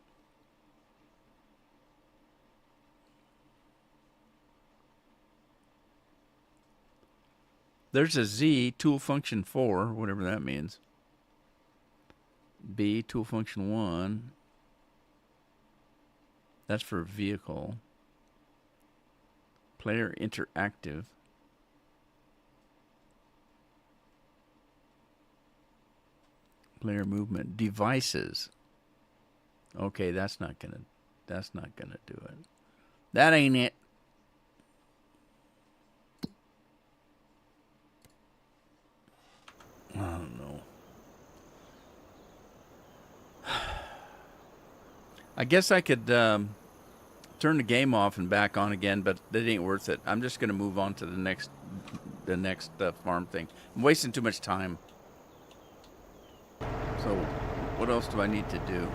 There's a Z, tool function 4, whatever that means. B, tool function 1. That's for vehicle. Player interactive. Player movement. Devices. Okay, that's not gonna do it. That ain't it. I don't know. I guess I could turn the game off and back on again, but that ain't worth it. I'm just gonna move on to the next farm thing. I'm wasting too much time. So, what else do I need to do?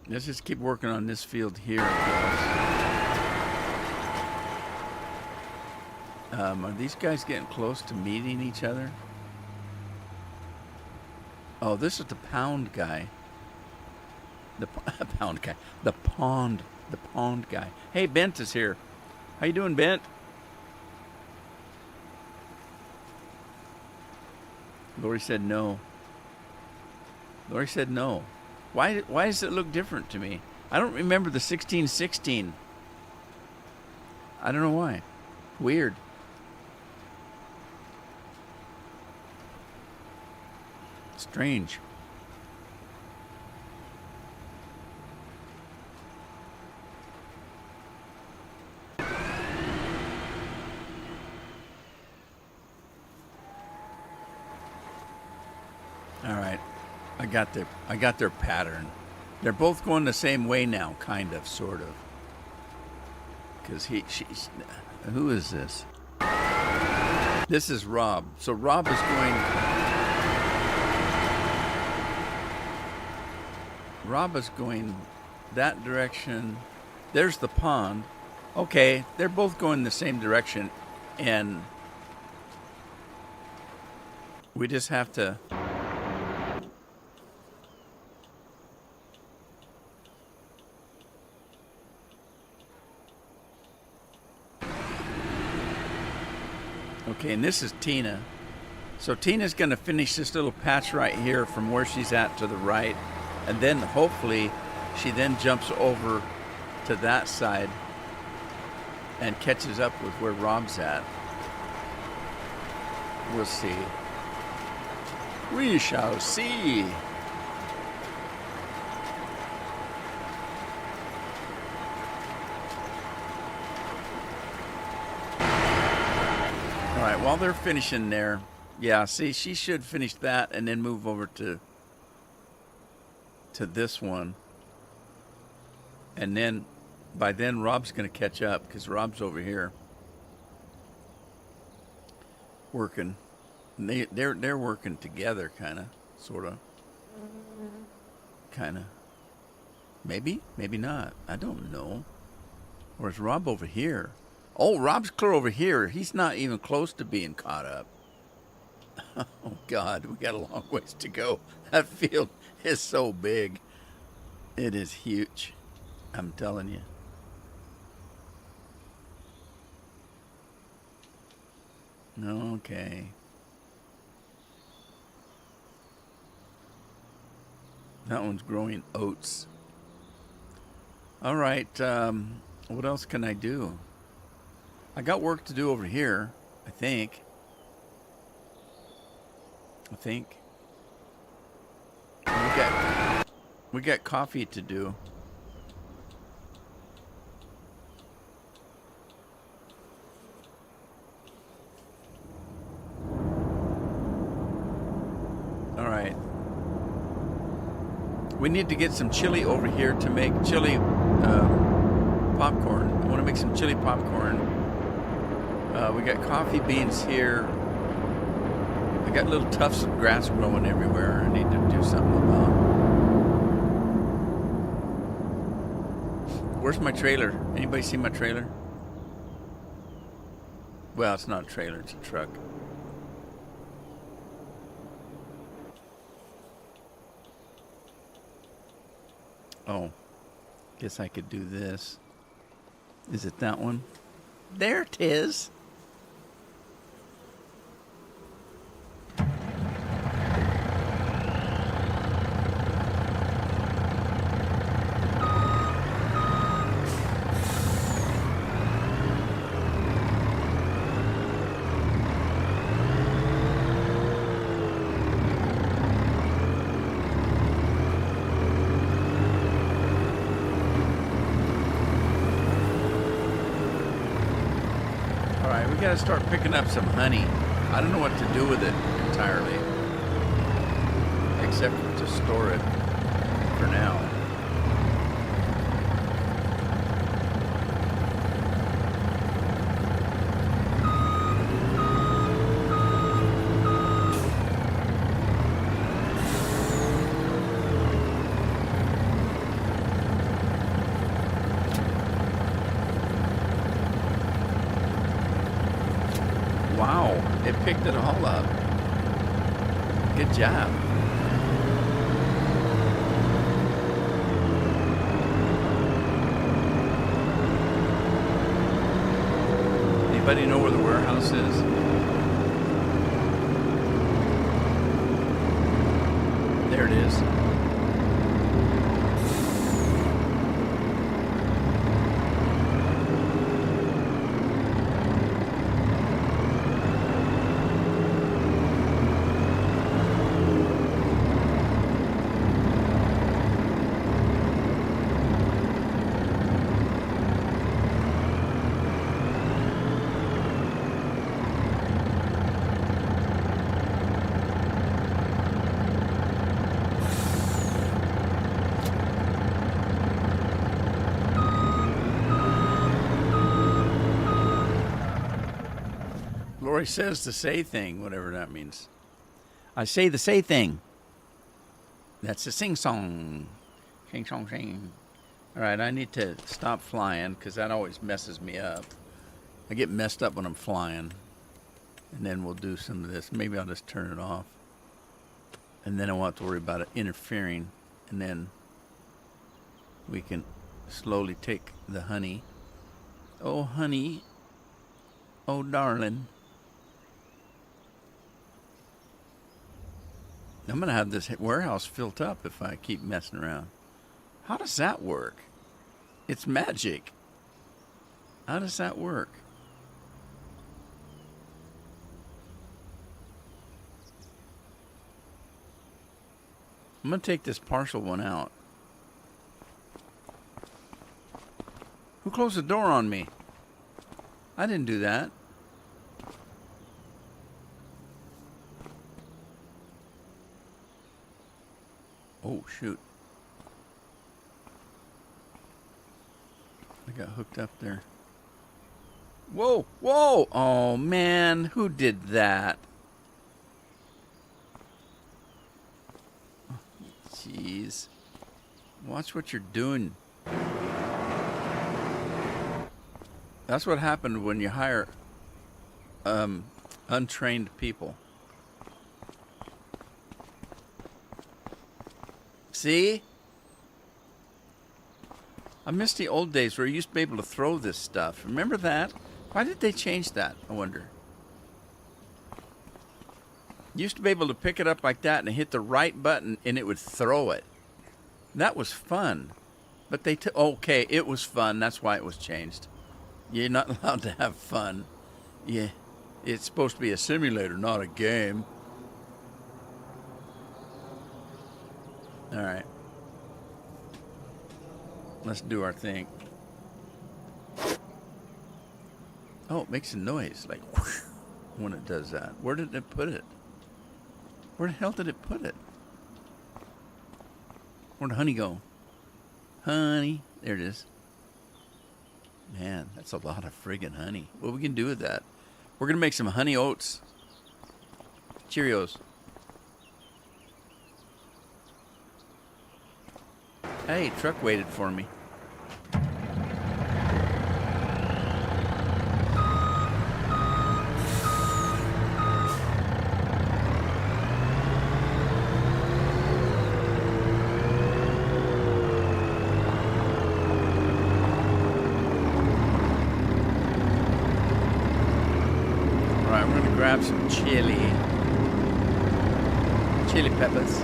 Let's just keep working on this field here, I guess. Are these guys getting close to meeting each other? Oh, this is the pound guy. The pound guy. The pond guy. Hey, Bent is here. How you doing, Bent? Lori said no. Lori said no. Why does it look different to me? I don't remember the 1616. I don't know why. Weird. Strange. All right. I got their pattern. They're both going the same way now, kind of, sort of. Because who is this? This is Rob. So Rob is going that direction. There's the pond. Okay, they're both going the same direction, and we just have to. Okay, and this is Tina. So Tina's going to finish this little patch right here from where she's at to the right. And then hopefully she then jumps over to that side and catches up with where Rob's at. We'll see. We shall see. All right, while they're finishing there, yeah, see, she should finish that and then move over to this one. And then by then Rob's going to catch up because Rob's over here working. And they're working together, kind of, sort of, kind of. Maybe not. I don't know. Or is Rob over here? Oh, Rob's clear over here. He's not even close to being caught up. Oh, God, we got a long ways to go. That field is so big. It is huge. I'm telling you. Okay. That one's growing oats. All right. What else can I do? I got work to do over here, I think. We got coffee to do. All right. We need to get some chili over here to make chili popcorn. I want to make some chili popcorn. We got coffee beans here. I got little tufts of grass growing everywhere. I need to do something about. Where's my trailer? Anybody see my trailer? Well, it's not a trailer, it's a truck. Oh, guess I could do this. Is it that one? There it is. We gotta start picking up some honey. I don't know what to do with it entirely, except to store it for now. Wow, it picked it all up. Good job. Anybody know where the warehouse is? There it is. Lori says the say thing, whatever that means. I say the say thing. That's a sing-song. Sing-song, sing. All right, I need to stop flying because that always messes me up. I get messed up when I'm flying. And then we'll do some of this. Maybe I'll just turn it off. And then I won't have to worry about it interfering. And then we can slowly take the honey. Oh, honey. Oh, darling. I'm going to have this warehouse filled up if I keep messing around. How does that work? It's magic. How does that work? I'm going to take this partial one out. Who closed the door on me? I didn't do that. Oh, shoot. I got hooked up there. Whoa, whoa! Oh, man. Who did that? Jeez. Watch what you're doing. That's what happened when you hire untrained people. See? I miss the old days where you used to be able to throw this stuff. Remember that? Why did they change that, I wonder? You used to be able to pick it up like that and hit the right button and it would throw it. That was fun. But they okay, it was fun. That's why it was changed. You're not allowed to have fun. Yeah, it's supposed to be a simulator, not a game. All right. Let's do our thing. Oh, it makes a noise, like whoosh, when it does that. Where did it put it? Where the hell did it put it? Where'd the honey go? Honey. There it is. Man, that's a lot of friggin' honey. What we can do with that? We're going to make some honey oats. Cheerios. Hey, truck waited for me. Alright, we're going to grab some chili peppers.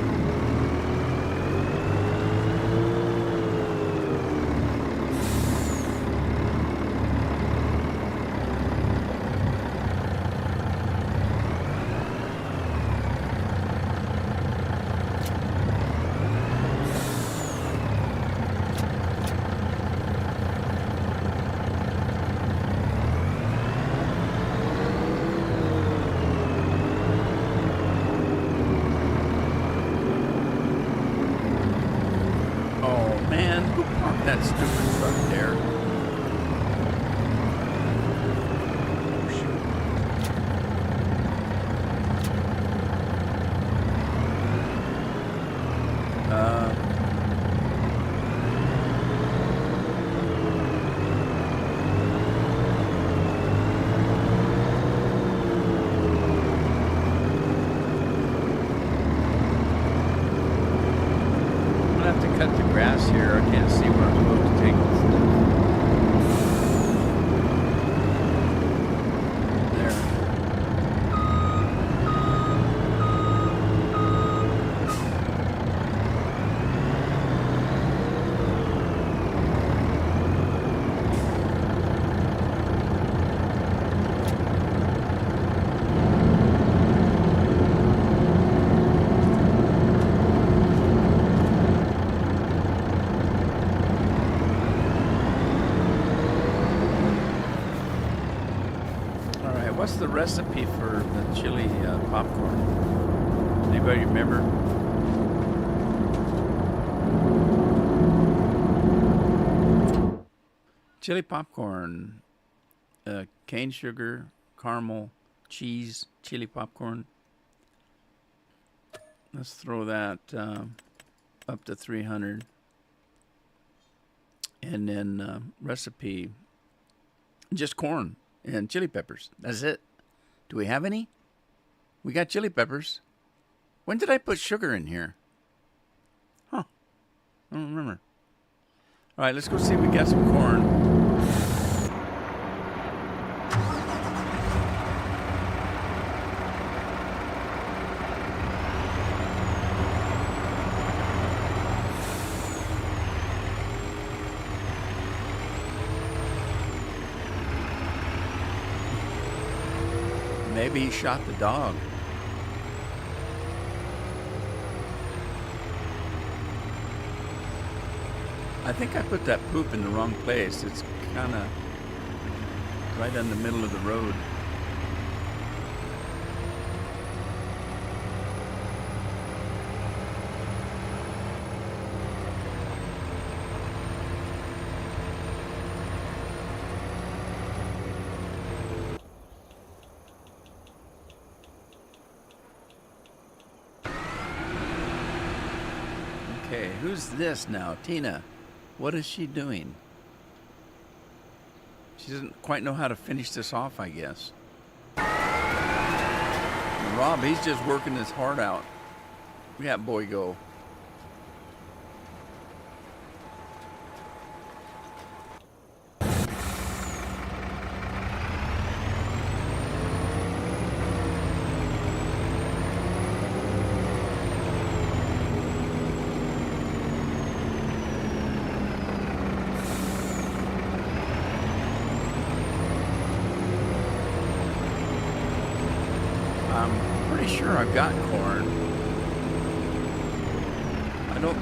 That stupid truck there. I'm gonna have to cut the grass here. I can't see where I'm supposed to take this stuff. What's the recipe for the chili popcorn? Anybody remember? Chili popcorn, cane sugar, caramel, cheese, chili popcorn. Let's throw that up to 300. And then recipe, just corn and chili peppers. That's it. Do we have any? We got chili peppers. When did I put sugar in here? Huh. I don't remember. All right, let's go see if we got some corn. Maybe he shot the dog. I think I put that poop in the wrong place. It's kind of right in the middle of the road. Okay, who's this now? Tina. What is she doing? She doesn't quite know how to finish this off, I guess. And Rob, he's just working his heart out. Look at that boy go. Sure, I've got corn. I don't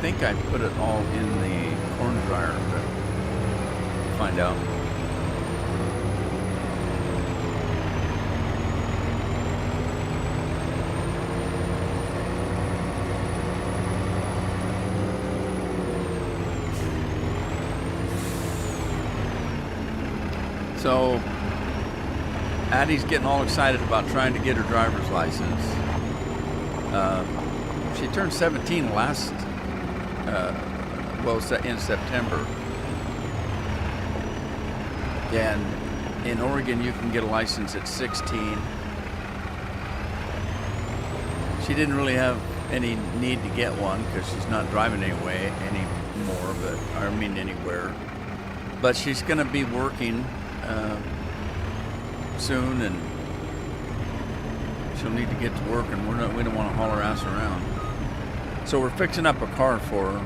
think I put it all in the corn dryer, but we'll find out. So Addie's getting all excited about trying to get her driver's license. She turned 17 in September. And in Oregon, you can get a license at 16. She didn't really have any need to get one because she's not driving anymore, anywhere. But she's going to be working soon, and she'll need to get to work, and we don't want to haul her ass around. So we're fixing up a car for her.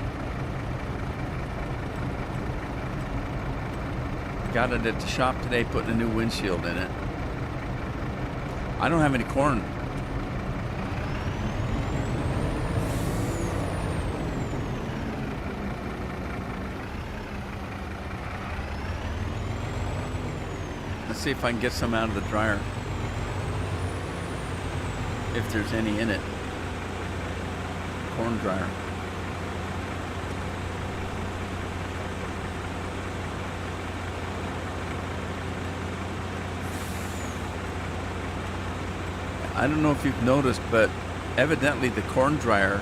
Got it at the shop today, putting a new windshield in it. I don't have any corn. Let's see if I can get some out of the dryer. If there's any in it. Corn dryer. I don't know if you've noticed, but evidently the corn dryer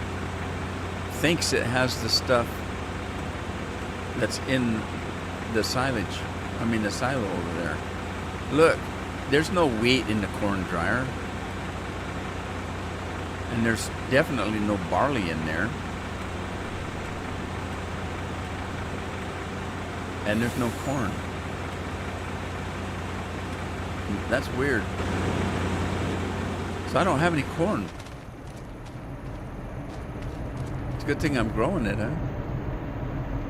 thinks it has the stuff that's in the silage. The silo over there. Look, there's no wheat in the corn dryer. And there's definitely no barley in there. And there's no corn. That's weird. So I don't have any corn. It's a good thing I'm growing it, huh?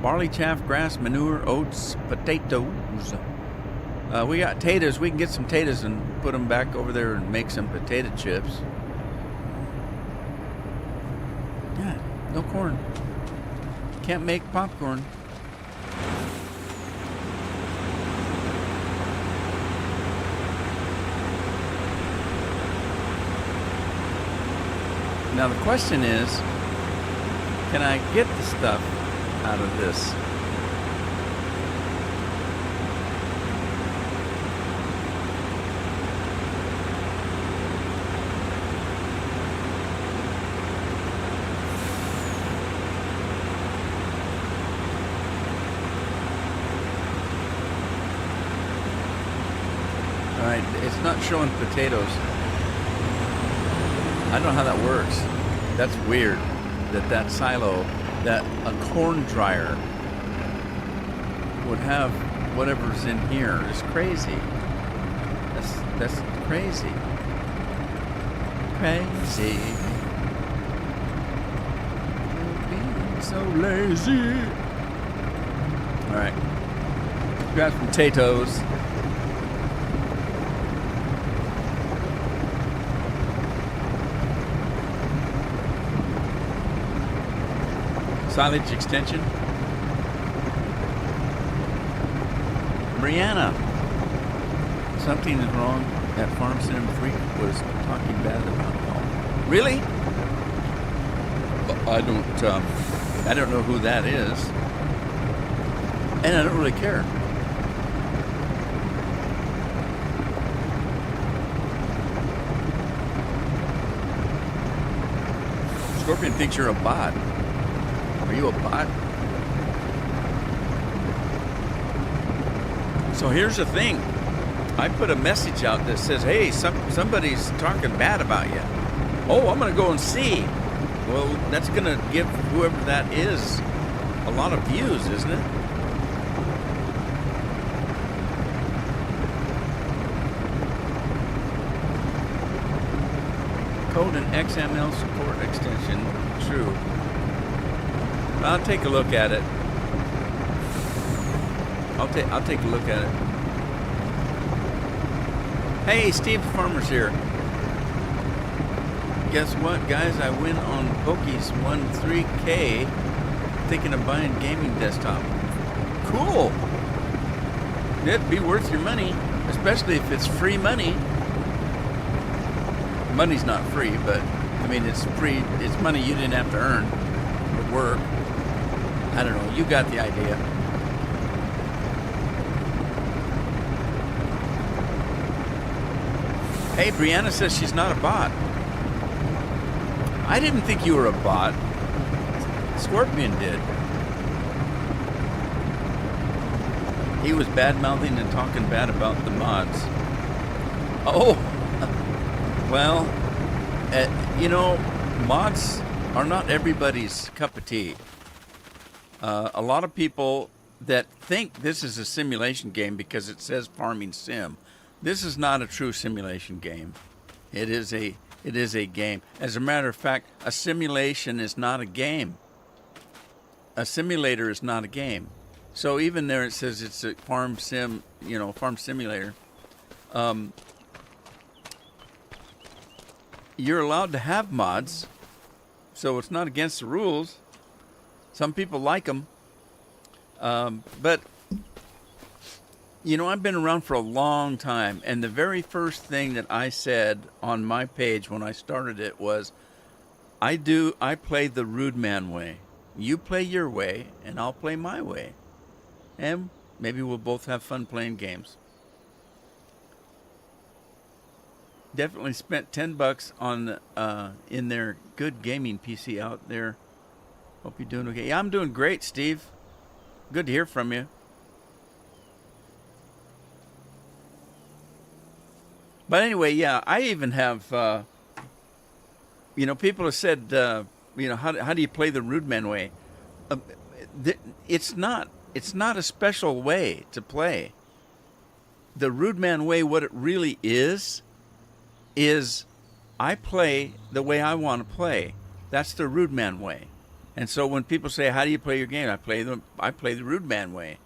Barley, chaff, grass, manure, oats, potatoes. We got taters. We can get some taters and put them back over there and make some potato chips. Yeah, no corn. Can't make popcorn. Now the question is, can I get the stuff out of this? All right, it's not showing potatoes. I don't know how that works. That's weird that silo, that a corn dryer would have whatever's in here. It's crazy. That's crazy. Crazy. Being so lazy. All right. Grab some potatoes. Silage extension. Brianna, something is wrong. That Farm Sim freak was talking bad about y'all. Really? I don't know who that is, and I don't really care. Scorpion thinks you're a bot. Are you a bot? So here's the thing. I put a message out that says, hey, somebody's talking bad about you. Oh, I'm going to go and see. Well, that's going to give whoever that is a lot of views, isn't it? Code and XML support extension. True. I'll take a look at it. I'll take a look at it. Hey, Steve the Farmer's here. Guess what, guys? I win on Pokies won 3K. Thinking of buying gaming desktop. Cool. It'd be worth your money, especially if it's free money. Money's not free, but I mean it's free. It's money you didn't have to earn or work. I don't know. You got the idea. Hey, Brianna says she's not a bot. I didn't think you were a bot. Scorpion did. He was bad-mouthing and talking bad about the mods. Oh, well, you know, mods are not everybody's cup of tea. A lot of people that think this is a simulation game because it says farming sim. This is not a true simulation game. It is a game. As a matter of fact, a simulation is not a game. A simulator is not a game. So even there it says it's a farm sim, you know, farm simulator. You're allowed to have mods, so it's not against the rules. Some people like them. But you know, I've been around for a long time, and the very first thing that I said on my page when I started it was, I play the rude man way. You play your way, and I'll play my way. And maybe we'll both have fun playing games. Definitely spent $10 on in their good gaming PC out there. Hope you're doing okay. Yeah, I'm doing great, Steve. Good to hear from you. But anyway, yeah, I even have, you know, people have said, you know, how do you play the rude man way? It's not a special way to play. The rude man way, what it really is I play the way I want to play. That's the rude man way. And so when people say, how do you play your game? I play the rude man way.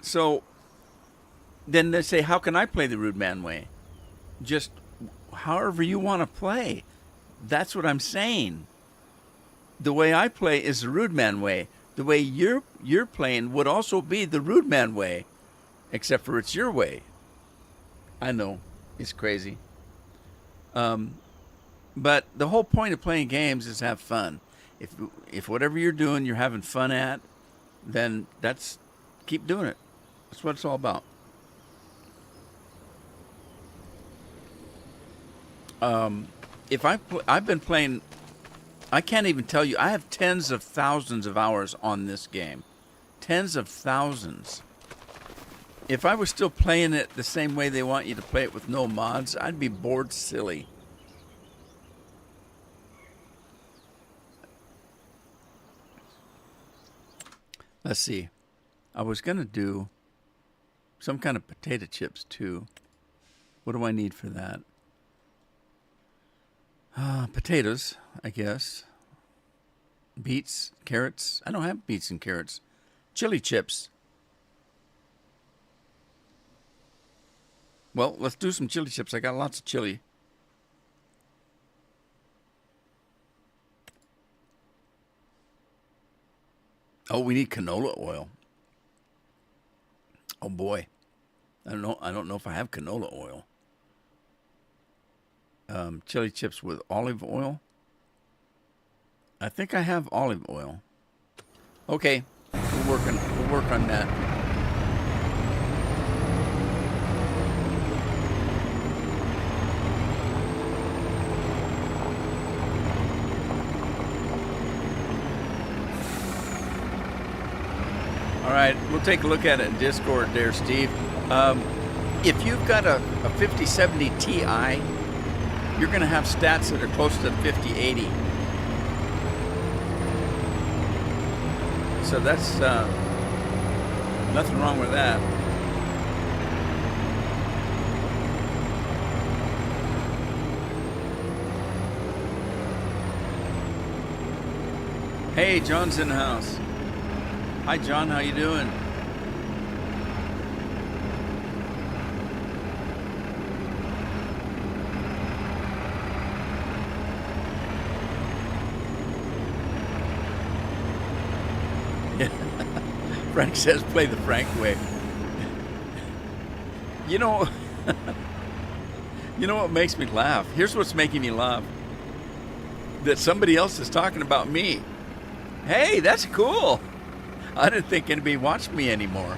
So then they say, how can I play the rude man way? Just however you want to play. That's what I'm saying. The way I play is the rude man way. The way you're playing would also be the rude man way, except for it's your way. I know, it's crazy. But the whole point of playing games is have fun. If whatever you're doing you're having fun at, then keep doing it. That's what it's all about. I've been playing, I can't even tell you, I have tens of thousands of hours on this game. Tens of thousands. If I was still playing it the same way they want you to play it with no mods, I'd be bored silly. Let's see. I was going to do some kind of potato chips too. What do I need for that? Potatoes, I guess. Beets, carrots. I don't have beets and carrots. Chili chips. Well, let's do some chili chips. I got lots of chili. Oh, we need canola oil. Oh boy. I don't know. I don't know if I have canola oil. Chili chips with olive oil. I think I have olive oil. Okay, we'll work on that. All right, we'll take a look at it in Discord there, Steve. If you've got a 5070 Ti, you're going to have stats that are close to 5080. So that's nothing wrong with that. Hey, John's in the house. Hi, John. How you doing? Frank says play the Frank way. You know, you know what makes me laugh? Here's what's making me laugh. That somebody else is talking about me. Hey, that's cool. I didn't think anybody watched me anymore.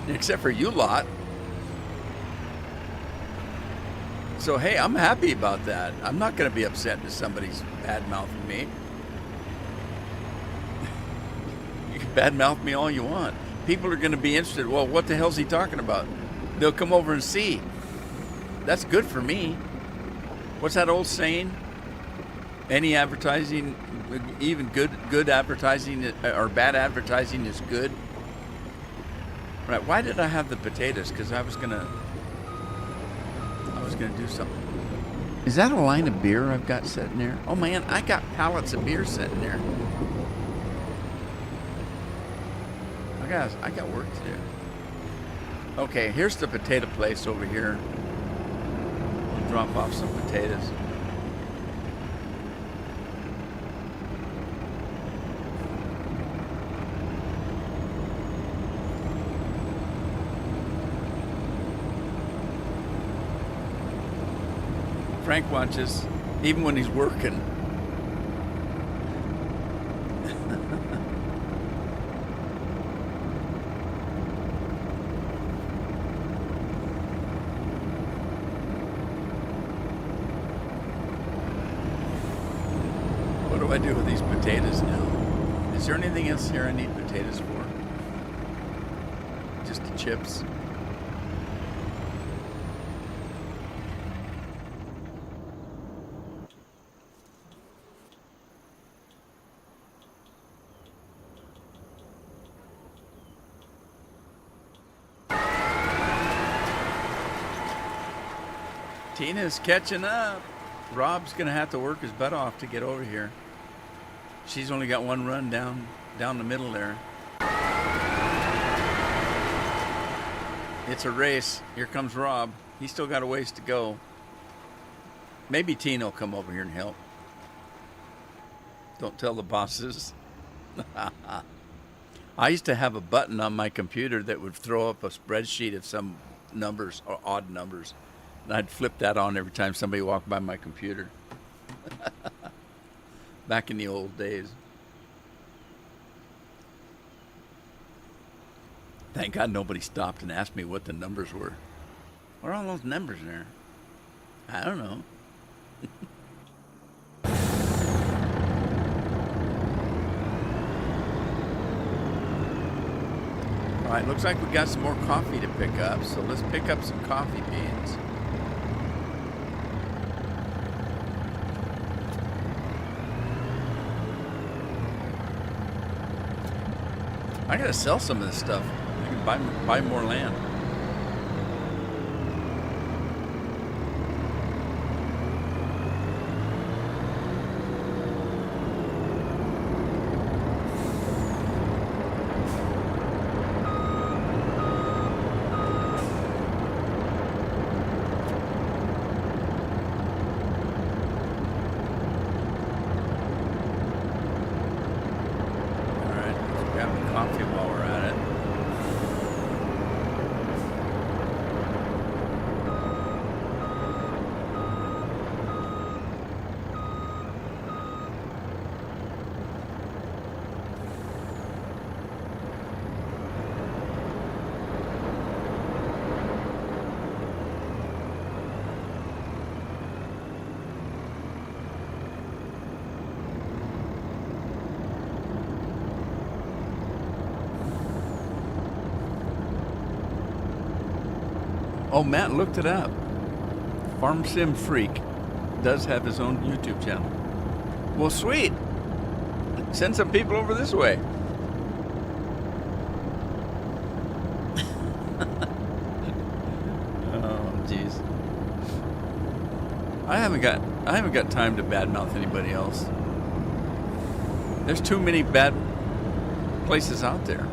Except for you lot. So, hey, I'm happy about that. I'm not going to be upset if somebody's bad-mouthing me. You can bad-mouth me all you want. People are going to be interested. Well, what the hell's he talking about? They'll come over and see. That's good for me. What's that old saying? Any advertising, even good advertising or bad advertising is good. Right? Why did I have the potatoes? Because I was gonna do something. Is that a line of beer I've got sitting there? Oh man, I got pallets of beer sitting there. I got work to do. Okay, here's the potato place over here. I'll drop off some potatoes. Frank watches even when he's working. What do I do with these potatoes now? Is there anything else here I need potatoes for? Just the chips? Tina's catching up. Rob's gonna have to work his butt off to get over here. She's only got one run down the middle there. It's a race. Here comes Rob. He's still got a ways to go. Maybe Tina will come over here and help. Don't tell the bosses. I used to have a button on my computer that would throw up a spreadsheet of some numbers or odd numbers. And I'd flip that on every time somebody walked by my computer. Back in the old days. Thank God nobody stopped and asked me what the numbers were. What are all those numbers there? I don't know. All right, looks like we got some more coffee to pick up, so let's pick up some coffee beans. I gotta sell some of this stuff. I can buy more land. coffee while we're at it. Oh, Matt looked it up. Farm Sim Freak does have his own YouTube channel. Well, sweet. Send some people over this way. Oh, jeez. I haven't got time to badmouth anybody else. There's too many bad places out there.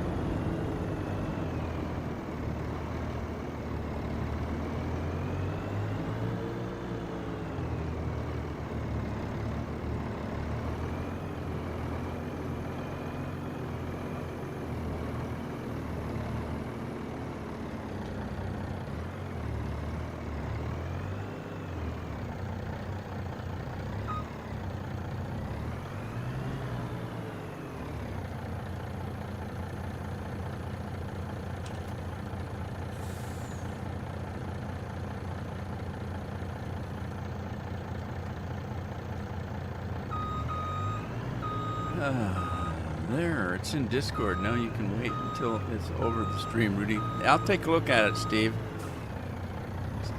There, it's in Discord. Now you can wait until it's over the stream, Rudy. I'll take a look at it, Steve.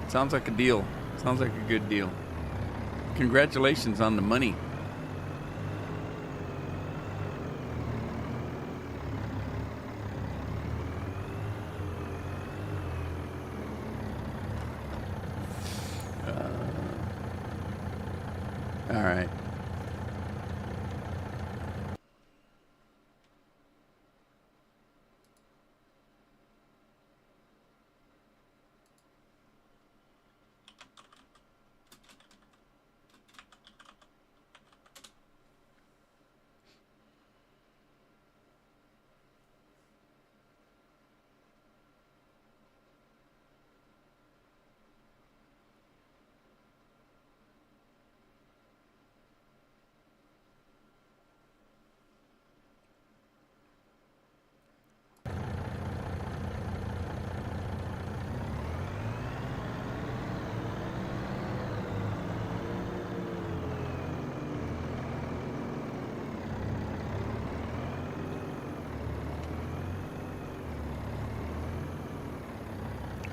Sounds like a deal. Sounds like a good deal. Congratulations on the money. All right.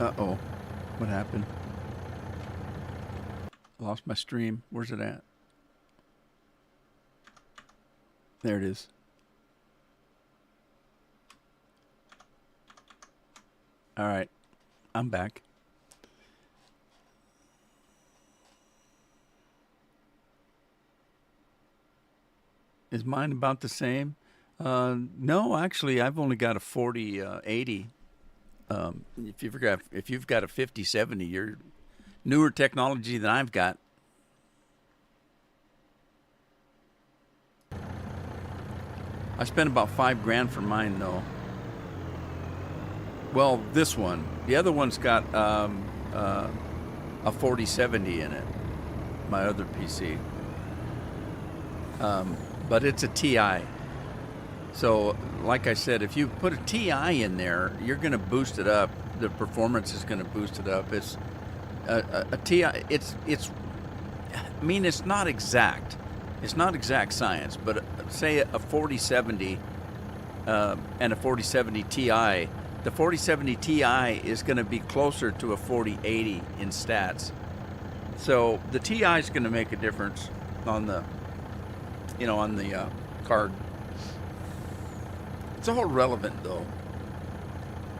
Uh-oh. What happened? Lost my stream. Where's it at? There it is. All right. I'm back. Is mine about the same? No, actually, I've only got a 4080. If you've got a 5070, you're newer technology than I've got. I spent about $5,000 for mine, though. Well, this one. The other one's got a 4070 in it. My other PC. But it's a TI. So, like I said, if you put a TI in there, you're going to boost it up. The performance is going to boost it up. It's a TI. It's. I mean, it's not exact. It's not exact science. But say a 4070 and a 4070 Ti. The 4070 Ti is going to be closer to a 4080 in stats. So the Ti is going to make a difference on the, on the card. It's all relevant, though.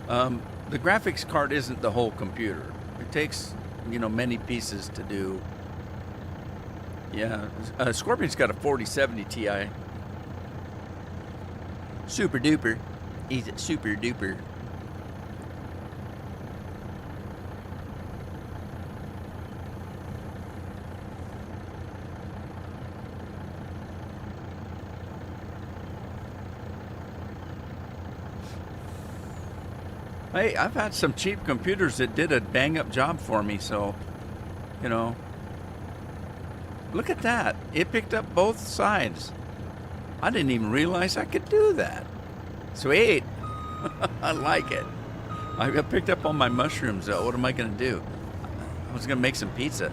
The graphics card isn't the whole computer. It takes, many pieces to do. Yeah, Scorpion's got a 4070 Ti. Super duper. He's super duper. Hey, I've had some cheap computers that did a bang up job for me, so, you know, look at that. It picked up both sides. I didn't even realize I could do that. Sweet. I like it. I got picked up on my mushrooms, though. What am I going to do? I was going to make some pizza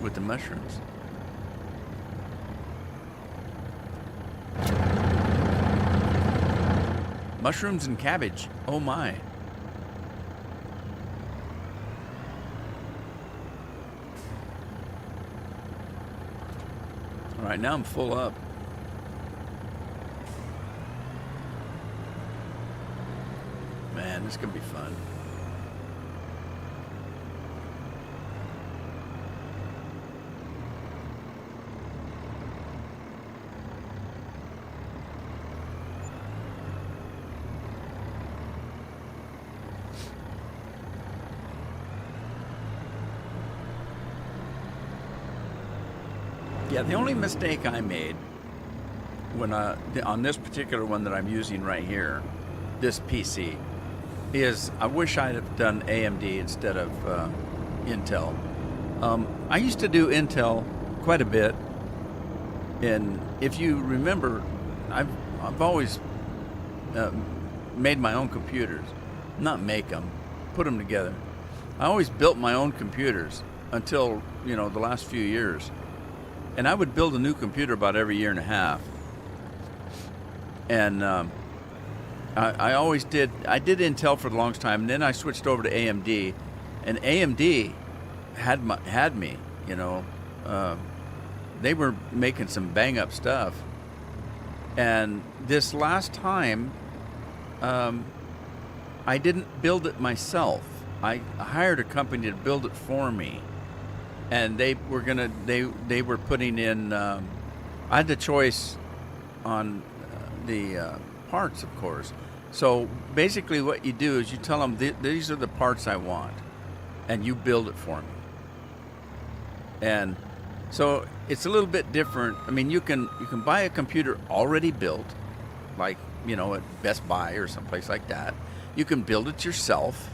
with the mushrooms. Mushrooms and cabbage. Oh my. All right, now I'm full up. Man, this could be fun. Yeah, the only mistake I made when on this particular one that I'm using right here, this PC, is I wish I'd have done AMD instead of Intel. I used to do Intel quite a bit, and if you remember, I've always made my own computers, not make them, put them together. I always built my own computers until the last few years. And I would build a new computer about every year and a half. And I always did. I did Intel for the longest time, and then I switched over to AMD. And AMD had me. They were making some bang up stuff. And this last time, I didn't build it myself. I hired a company to build it for me. And they were putting in, I had the choice on the parts, of course. So basically what you do is you tell them, these are the parts I want, and you build it for me. And so it's a little bit different. I mean, you can buy a computer already built, like, at Best Buy or someplace like that. You can build it yourself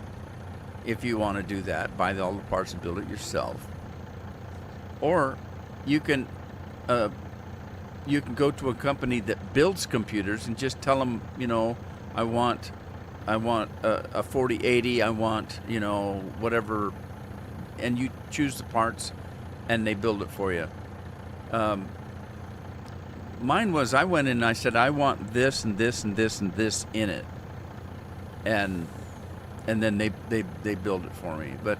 if you want to do that, buy all the parts and build it yourself. Or you can go to a company that builds computers and just tell them, I want a 4080, I want, whatever, and you choose the parts and they build it for you. Mine was, I went in and I said, I want this and this and this and this in it. And then they build it for me. But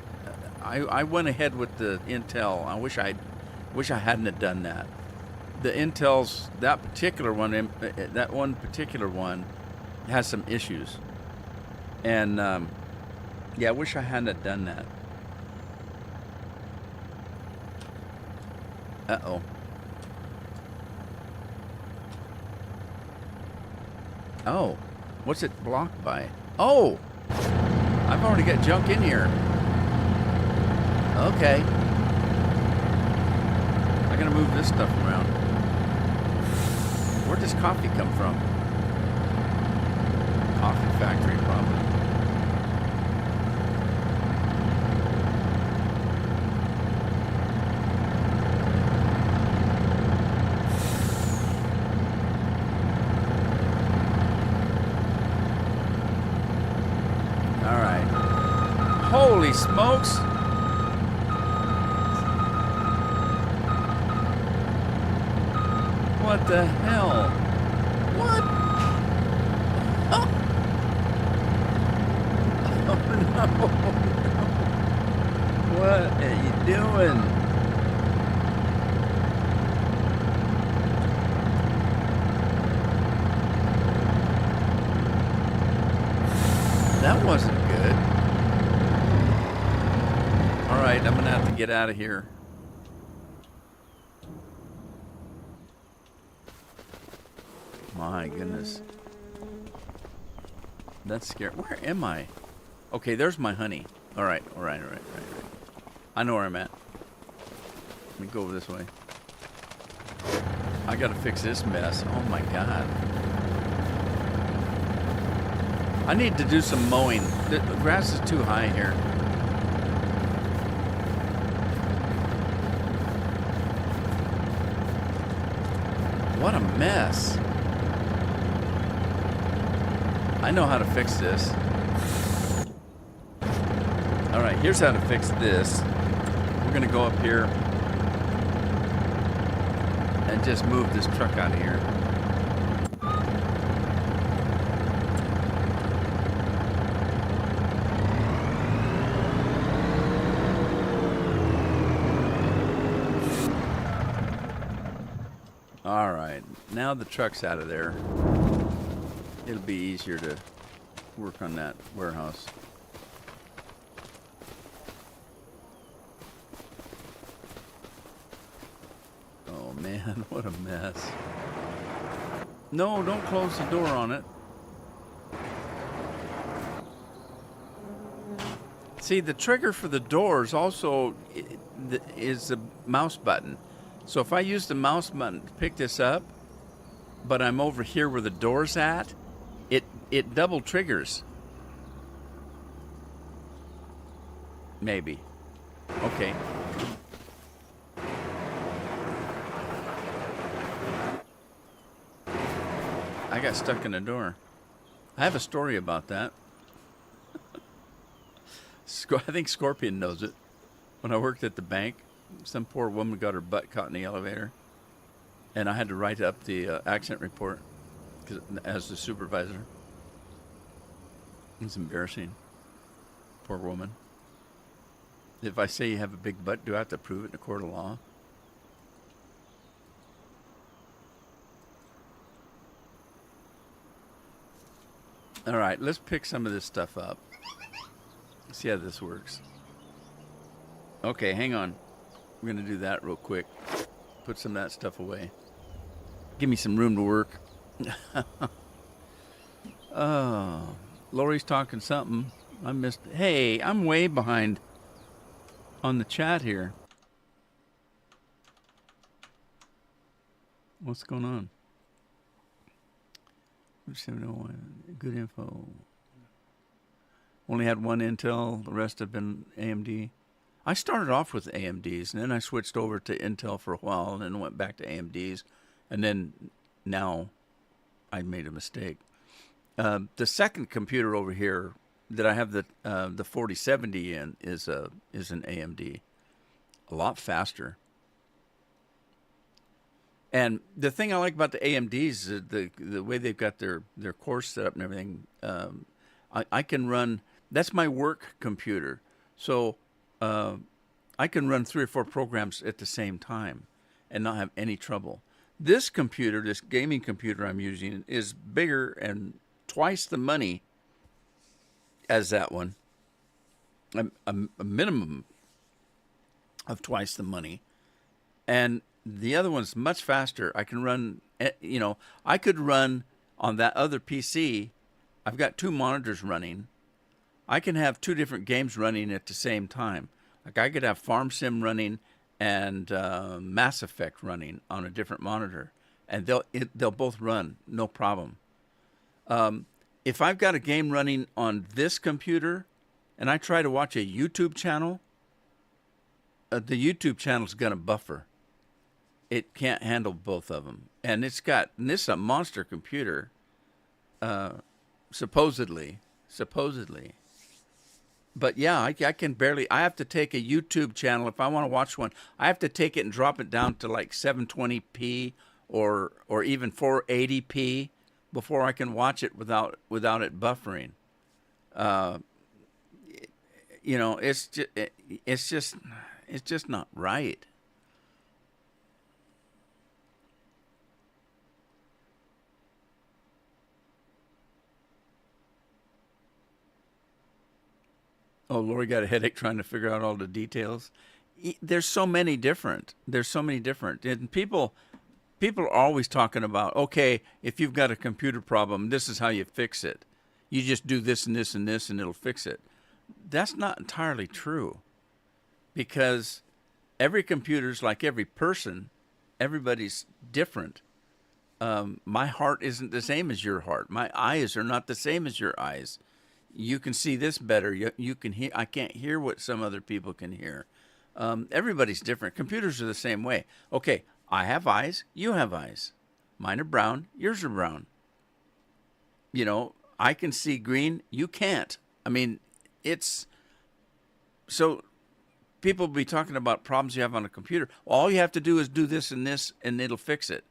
I went ahead with the Intel. I wish I hadn't have done that. The Intel's, that one particular one has some issues. And yeah, I wish I hadn't have done that. Uh-oh. Oh, what's it blocked by? Oh, I've already got junk in here. Okay. I gotta move this stuff around. Where does coffee come from? Coffee factory, probably. All right. Holy smokes! What the hell? What? Oh, oh no. What are you doing? That wasn't good. All right, I'm gonna have to get out of here. My goodness. That's scary. Where am I? Okay, there's my honey. All right. I know where I'm at. Let me go over this way. I gotta fix this mess. Oh my God. I need to do some mowing. The grass is too high here. What a mess. I know how to fix this. All right, here's how to fix this. We're gonna go up here and just move this truck out of here. All right, now the truck's out of there. It'll be easier to work on that warehouse. Oh man, what a mess. No, don't close the door on it. See, the trigger for the doors also is the mouse button. So if I use the mouse button to pick this up, but I'm over here where the door's at, it double triggers. Maybe. Okay. I got stuck in the door. I have a story about that. I think Scorpion knows it. When I worked at the bank, some poor woman got her butt caught in the elevator, and I had to write up the accident report as the supervisor. It's embarrassing. Poor woman. If I say you have a big butt, do I have to prove it in a court of law? All right, let's pick some of this stuff up. See how this works. Okay, hang on. We're going to do that real quick. Put some of that stuff away. Give me some room to work. Oh, Lori's talking something. I missed. Hey, I'm way behind on the chat here. What's going on? Good info. Only had one Intel. The rest have been AMD. I started off with AMDs, and then I switched over to Intel for a while, and then went back to AMDs, and then now I made a mistake. The second computer over here that I have the 4070 in is an AMD, a lot faster. And the thing I like about the AMDs is the way they've got their core set up and everything. I can run. That's my work computer, so I can run 3 or 4 programs at the same time and not have any trouble. This computer, this gaming computer I'm using, is bigger and twice the money as that one. A minimum of twice the money. And the other one's much faster. I can run, I could run on that other PC. I've got 2 monitors running. I can have 2 different games running at the same time. Like I could have Farm Sim running and Mass Effect running on a different monitor, and they'll both run, no problem. If I've got a game running on this computer, and I try to watch a YouTube channel, the YouTube channel's gonna buffer. It can't handle both of them, and this is a monster computer, supposedly. But yeah, I can barely. I have to take a YouTube channel if I want to watch one. I have to take it and drop it down to like 720p or even 480p before I can watch it without it buffering. It's just not right. Oh, Lori got a headache trying to figure out all the details. There's so many different. And people are always talking about, okay, if you've got a computer problem, this is how you fix it. You just do this and this and this, and it'll fix it. That's not entirely true, because every computer's like every person. Everybody's different. My heart isn't the same as your heart. My eyes are not the same as your eyes. You can see this better. You can hear. I can't hear what some other people can hear. Everybody's different. Computers are the same way. Okay, I have eyes. You have eyes. Mine are brown. Yours are brown. I can see green. You can't. I mean, it's so people will be talking about problems you have on a computer. All you have to do is do this, and it'll fix it.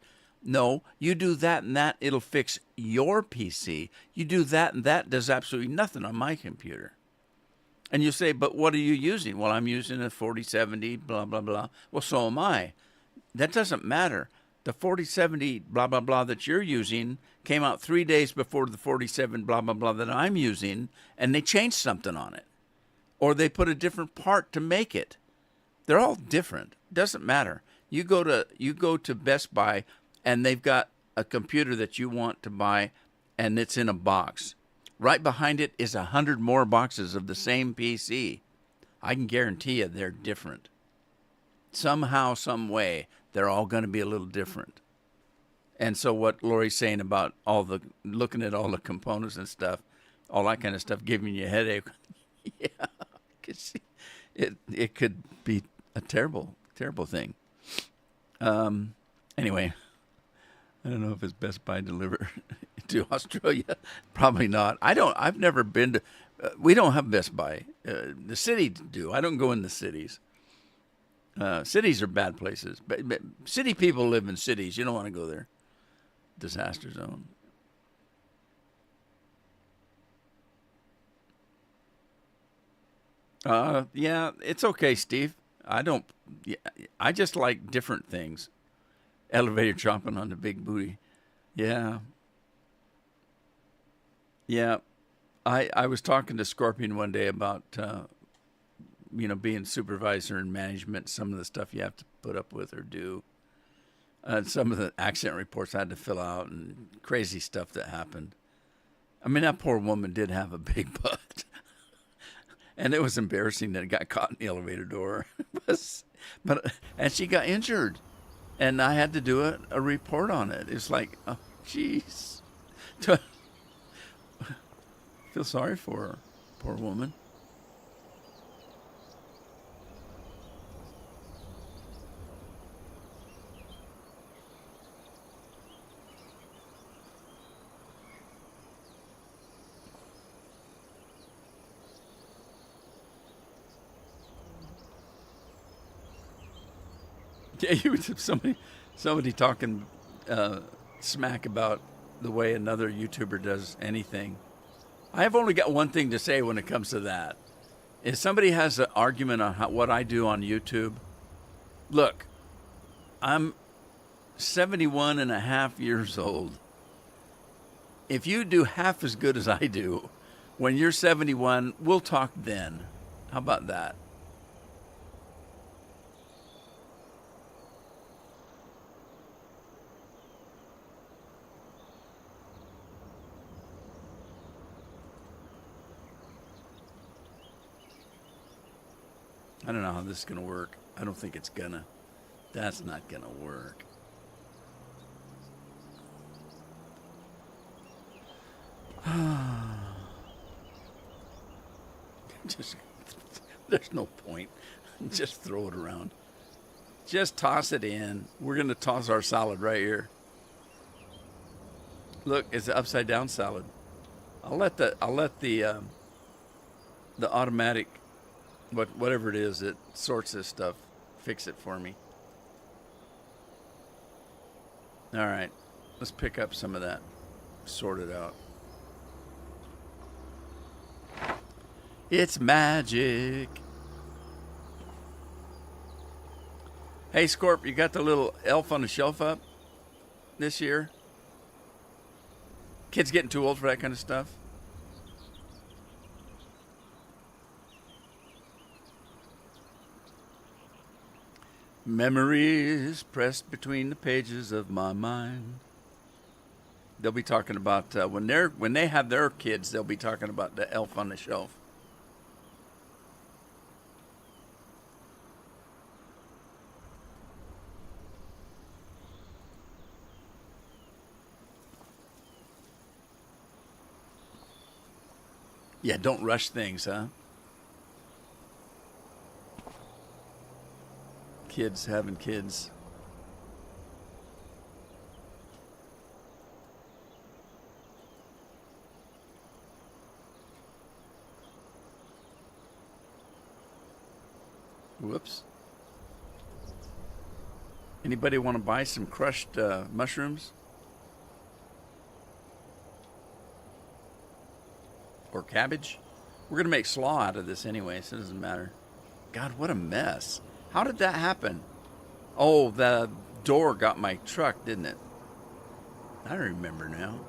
No, you do that and that, it'll fix your PC. You do that and that does absolutely nothing on my computer. And you say, but what are you using? Well, I'm using a 4070, blah, blah, blah. Well, so am I. That doesn't matter. The 4070, blah, blah, blah that you're using came out 3 days before the 47, blah, blah, blah that I'm using, and they changed something on it. Or they put a different part to make it. They're all different. Doesn't matter. You go to Best Buy, and they've got a computer that you want to buy, and it's in a box. Right behind it is 100 more boxes of the same PC. I can guarantee you they're different. Somehow, some way, they're all going to be a little different. And so what Lori's saying about looking at all the components and stuff, all that kind of stuff, giving you a headache, yeah, because it could be a terrible, terrible thing. Anyway. I don't know if it's Best Buy deliver to Australia. Probably not. I've never been to. We don't have Best Buy. The city do. I don't go in the cities. Cities are bad places. But city people live in cities. You don't want to go there. Disaster zone. Yeah, it's okay, Steve. I don't. Yeah, I just like different things. Elevator chomping on the big booty. Yeah. Yeah. I was talking to Scorpion one day about, being supervisor and management, some of the stuff you have to put up with or do. Some of the accident reports I had to fill out and crazy stuff that happened. I mean, that poor woman did have a big butt. And it was embarrassing that it got caught in the elevator door. And she got injured. And I had to do a report on it. It's like, oh, jeez. Feel sorry for her. Poor woman. Yeah, somebody talking smack about the way another YouTuber does anything. I have only got one thing to say when it comes to that. If somebody has an argument on what I do on YouTube, look, I'm 71 and a half years old. If you do half as good as I do, when you're 71, we'll talk then. How about that? I don't know how this is going to work. I don't think it's gonna. That's not going to work. Just, there's no point. Just throw it around. Just toss it in. We're going to toss our salad right here. Look, it's an upside down salad. I'll let the automatic whatever it is that sorts this stuff fix it for me. All right, let's pick up some of that, sort it out. It's magic. Hey, Scorp, you got the little elf on the shelf up this year? Kids getting too old for that kind of stuff? Memories pressed between the pages of my mind. They'll be talking about when they have their kids. They'll be talking about the elf on the shelf. Yeah, don't rush things, huh? Kids having kids. Whoops. Anybody want to buy some crushed mushrooms? Or cabbage? We're going to make slaw out of this anyway, so it doesn't matter. God, what a mess. How did that happen? Oh, the door got my truck, didn't it? I remember now.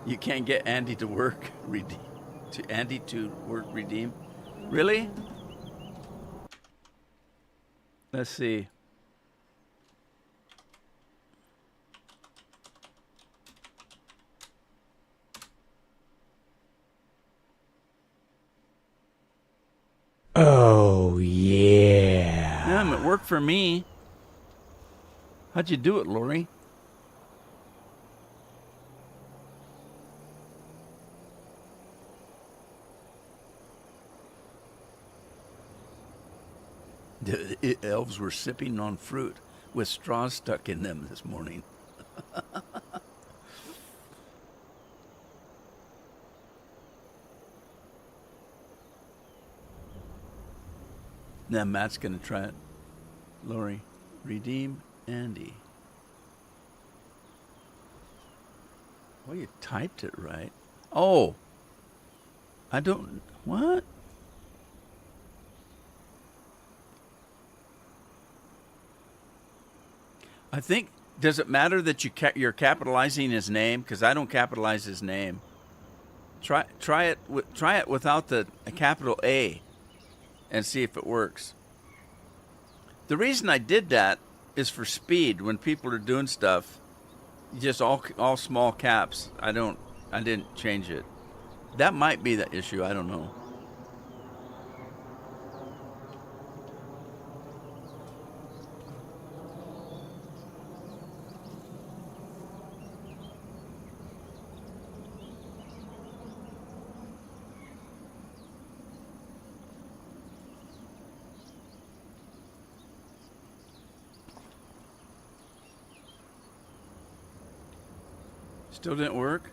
You can't get Andy to work. Andy to work redeem. Really? Let's see. Oh, yeah. It worked for me. How'd you do it, Lori? The elves were sipping on fruit with straws stuck in them this morning. Now Matt's going to try it. Lori, redeem Andy. Well, you typed it right. Oh, I don't. What? I think. Does it matter that you're capitalizing his name? Because I don't capitalize his name. Try it without a capital A, and see if it works. The reason I did that is for speed. When people are doing stuff, just all small caps. I didn't change it. That might be the issue. I don't know. Still didn't work?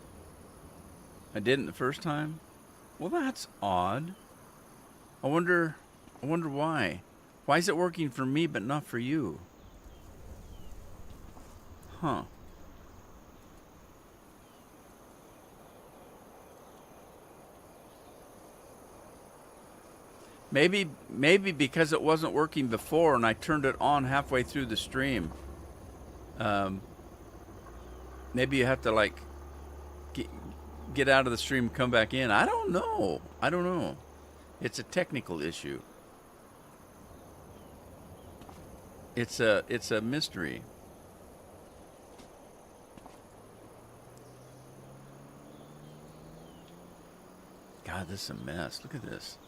I didn't the first time? Well, that's odd. I wonder why. Why is it working for me but not for you? Huh. Maybe because it wasn't working before and I turned it on halfway through the stream. Maybe you have to like get out of the stream and come back in. I don't know. It's a technical issue. It's a mystery. God, this is a mess. Look at this.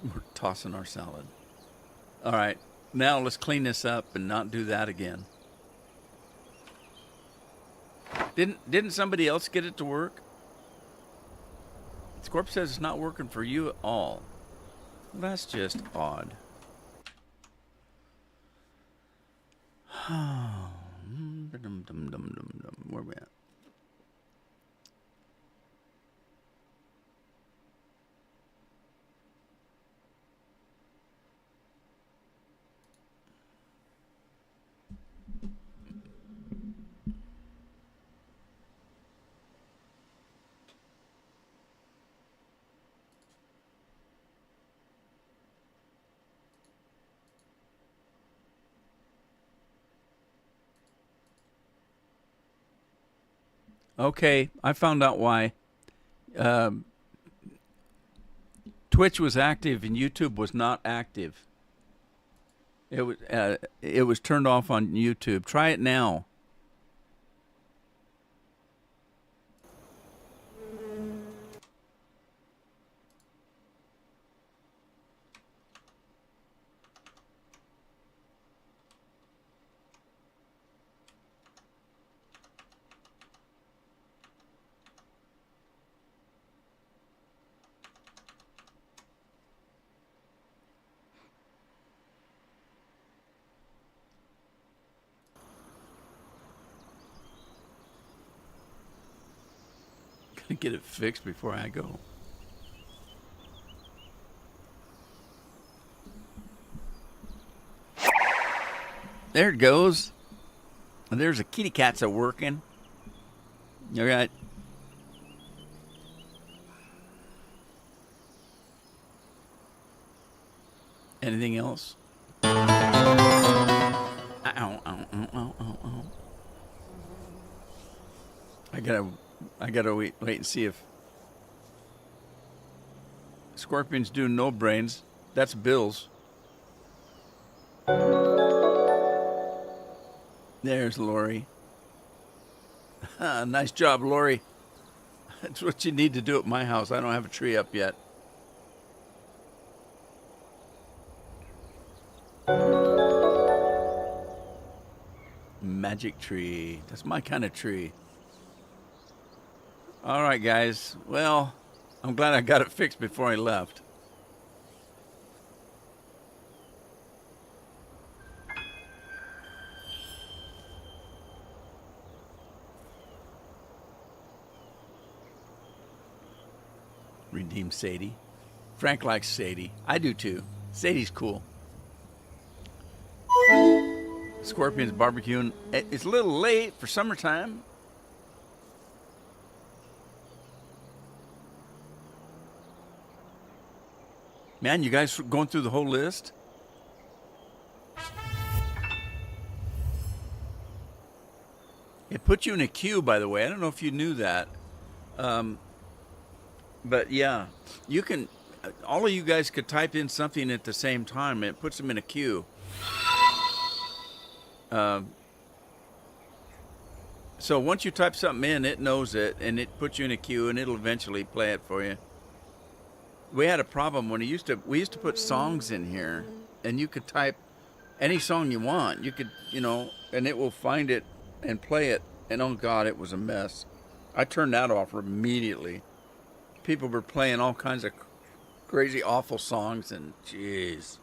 We're tossing our salad. All right. Now let's clean this up and not do that again. Didn't somebody else get it to work? Scorp says it's not working for you at all. Well, that's just odd. Where are we at? Okay, I found out why. Twitch was active and YouTube was not active. It was turned off on YouTube. Try it now. gonna get it fixed before I go. There it goes. And there's a kitty cat's a working. All right. Anything else? Ow, ow, ow, ow, ow, ow. I gotta wait and see if scorpions do no brains. That's Bill's. There's Lori. Nice job, Lori. That's what you need to do at my house. I don't have a tree up yet. Magic tree. That's my kind of tree. All right, guys. Well, I'm glad I got it fixed before I left. Redeem Sadie. Frank likes Sadie. I do too. Sadie's cool. Scorpions barbecuing. It's a little late for summertime. Man, you guys going through the whole list? It put you in a queue, by the way. I don't know if you knew that. But yeah, you can, all of you guys could type in something at the same time and it puts them in a queue. So once you type something in, it knows it and it puts you in a queue and it'll eventually play it for you. We had a problem when we used to put songs in here and you could type any song you want. You could, and it will find it and play it. And oh God, it was a mess. I turned that off immediately. People were playing all kinds of crazy, awful songs, and jeez,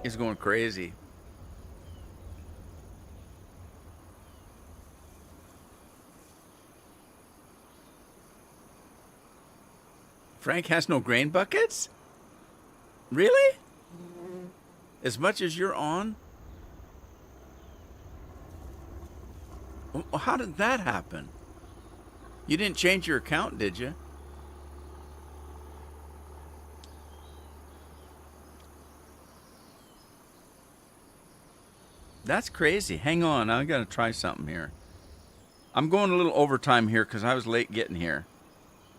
it's going crazy. Frank has no grain buckets? Really? As much as you're on? How did that happen? You didn't change your account, did you? That's crazy. Hang on, I gotta try something here. I'm going a little overtime here because I was late getting here.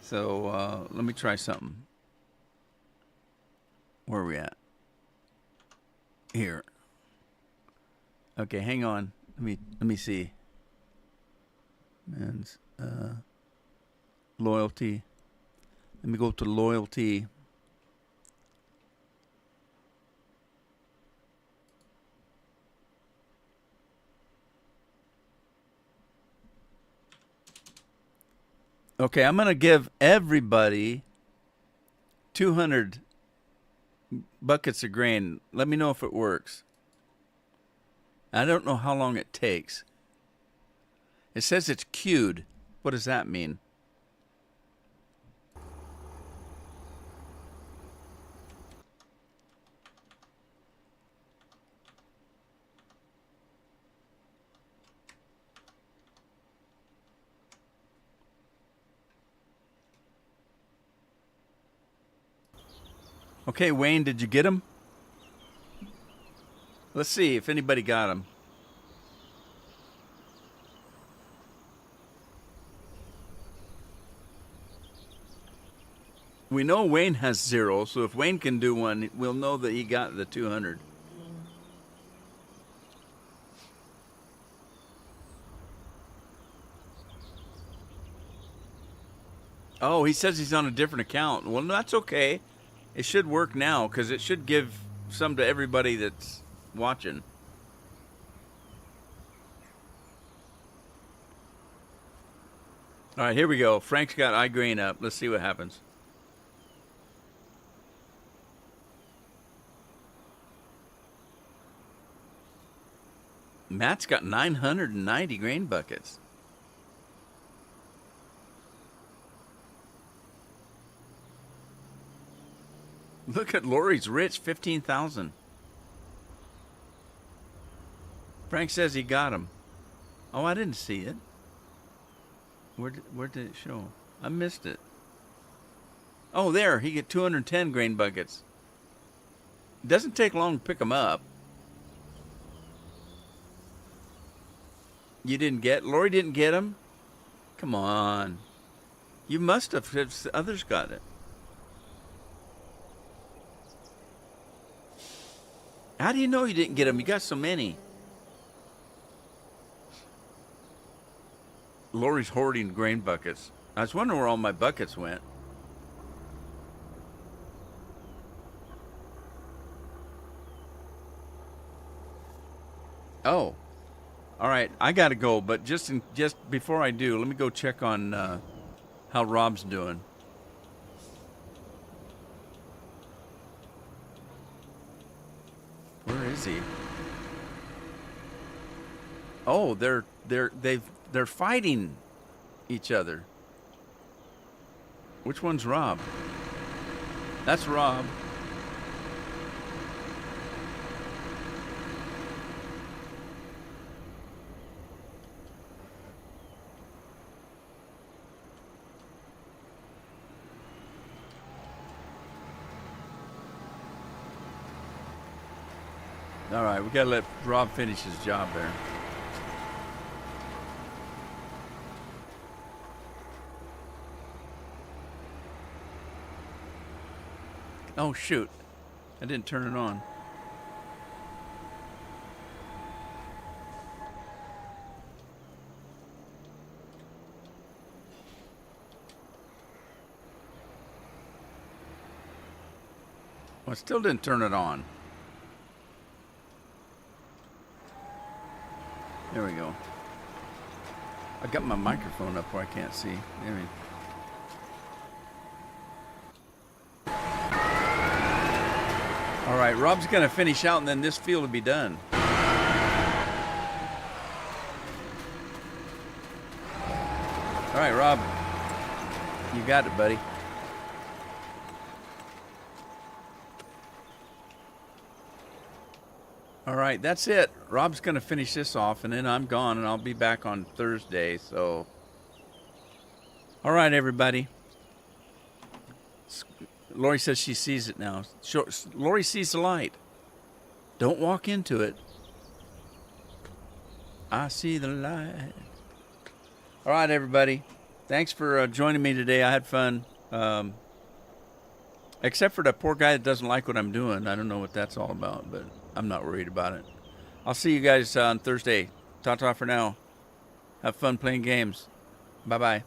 So let me try something. Where are we at? Here. Okay, hang on. Let me see. Men's loyalty. Let me go to loyalty. Okay, I'm going to give everybody 200 buckets of grain. Let me know if it works. I don't know how long it takes. It says it's queued. What does that mean? Okay, Wayne, did you get him? Let's see if anybody got him. We know Wayne has 0, so if Wayne can do one, we'll know that he got the 200. Oh, he says he's on a different account. Well, that's okay. It should work now because it should give some to everybody that's watching. All right, here we go. Frank's got iGrain up. Let's see what happens. Matt's got 990 grain buckets. Look at Lori's rich, 15,000. Frank says he got him. Oh, I didn't see it. Where did it show? I missed it. Oh, there. He get 210 grain buckets. It doesn't take long to pick them up. You didn't get? Lori didn't get them? Come on. You must have, if others got it. How do you know you didn't get them? You got so many. Lori's hoarding grain buckets. I was wondering where all my buckets went. Oh. All right, I got to go, but just before I do, let me go check on how Rob's doing. Where is he? Oh, they're fighting each other. Which one's Rob? That's Rob. All right, we got to let Rob finish his job there. Oh, shoot. I didn't turn it on. Well, I still didn't turn it on. There we go. I got my microphone up where I can't see. There we go. All right, Rob's going to finish out, and then this field will be done. All right, Rob. You got it, buddy. All right, that's it. Rob's going to finish this off, and then I'm gone, and I'll be back on Thursday. So, all right, everybody. Lori says she sees it now. Lori sees the light. Don't walk into it. I see the light. All right, everybody. Thanks for joining me today. I had fun. Except for that poor guy that doesn't like what I'm doing. I don't know what that's all about, but I'm not worried about it. I'll see you guys on Thursday. Ta-ta for now. Have fun playing games. Bye-bye.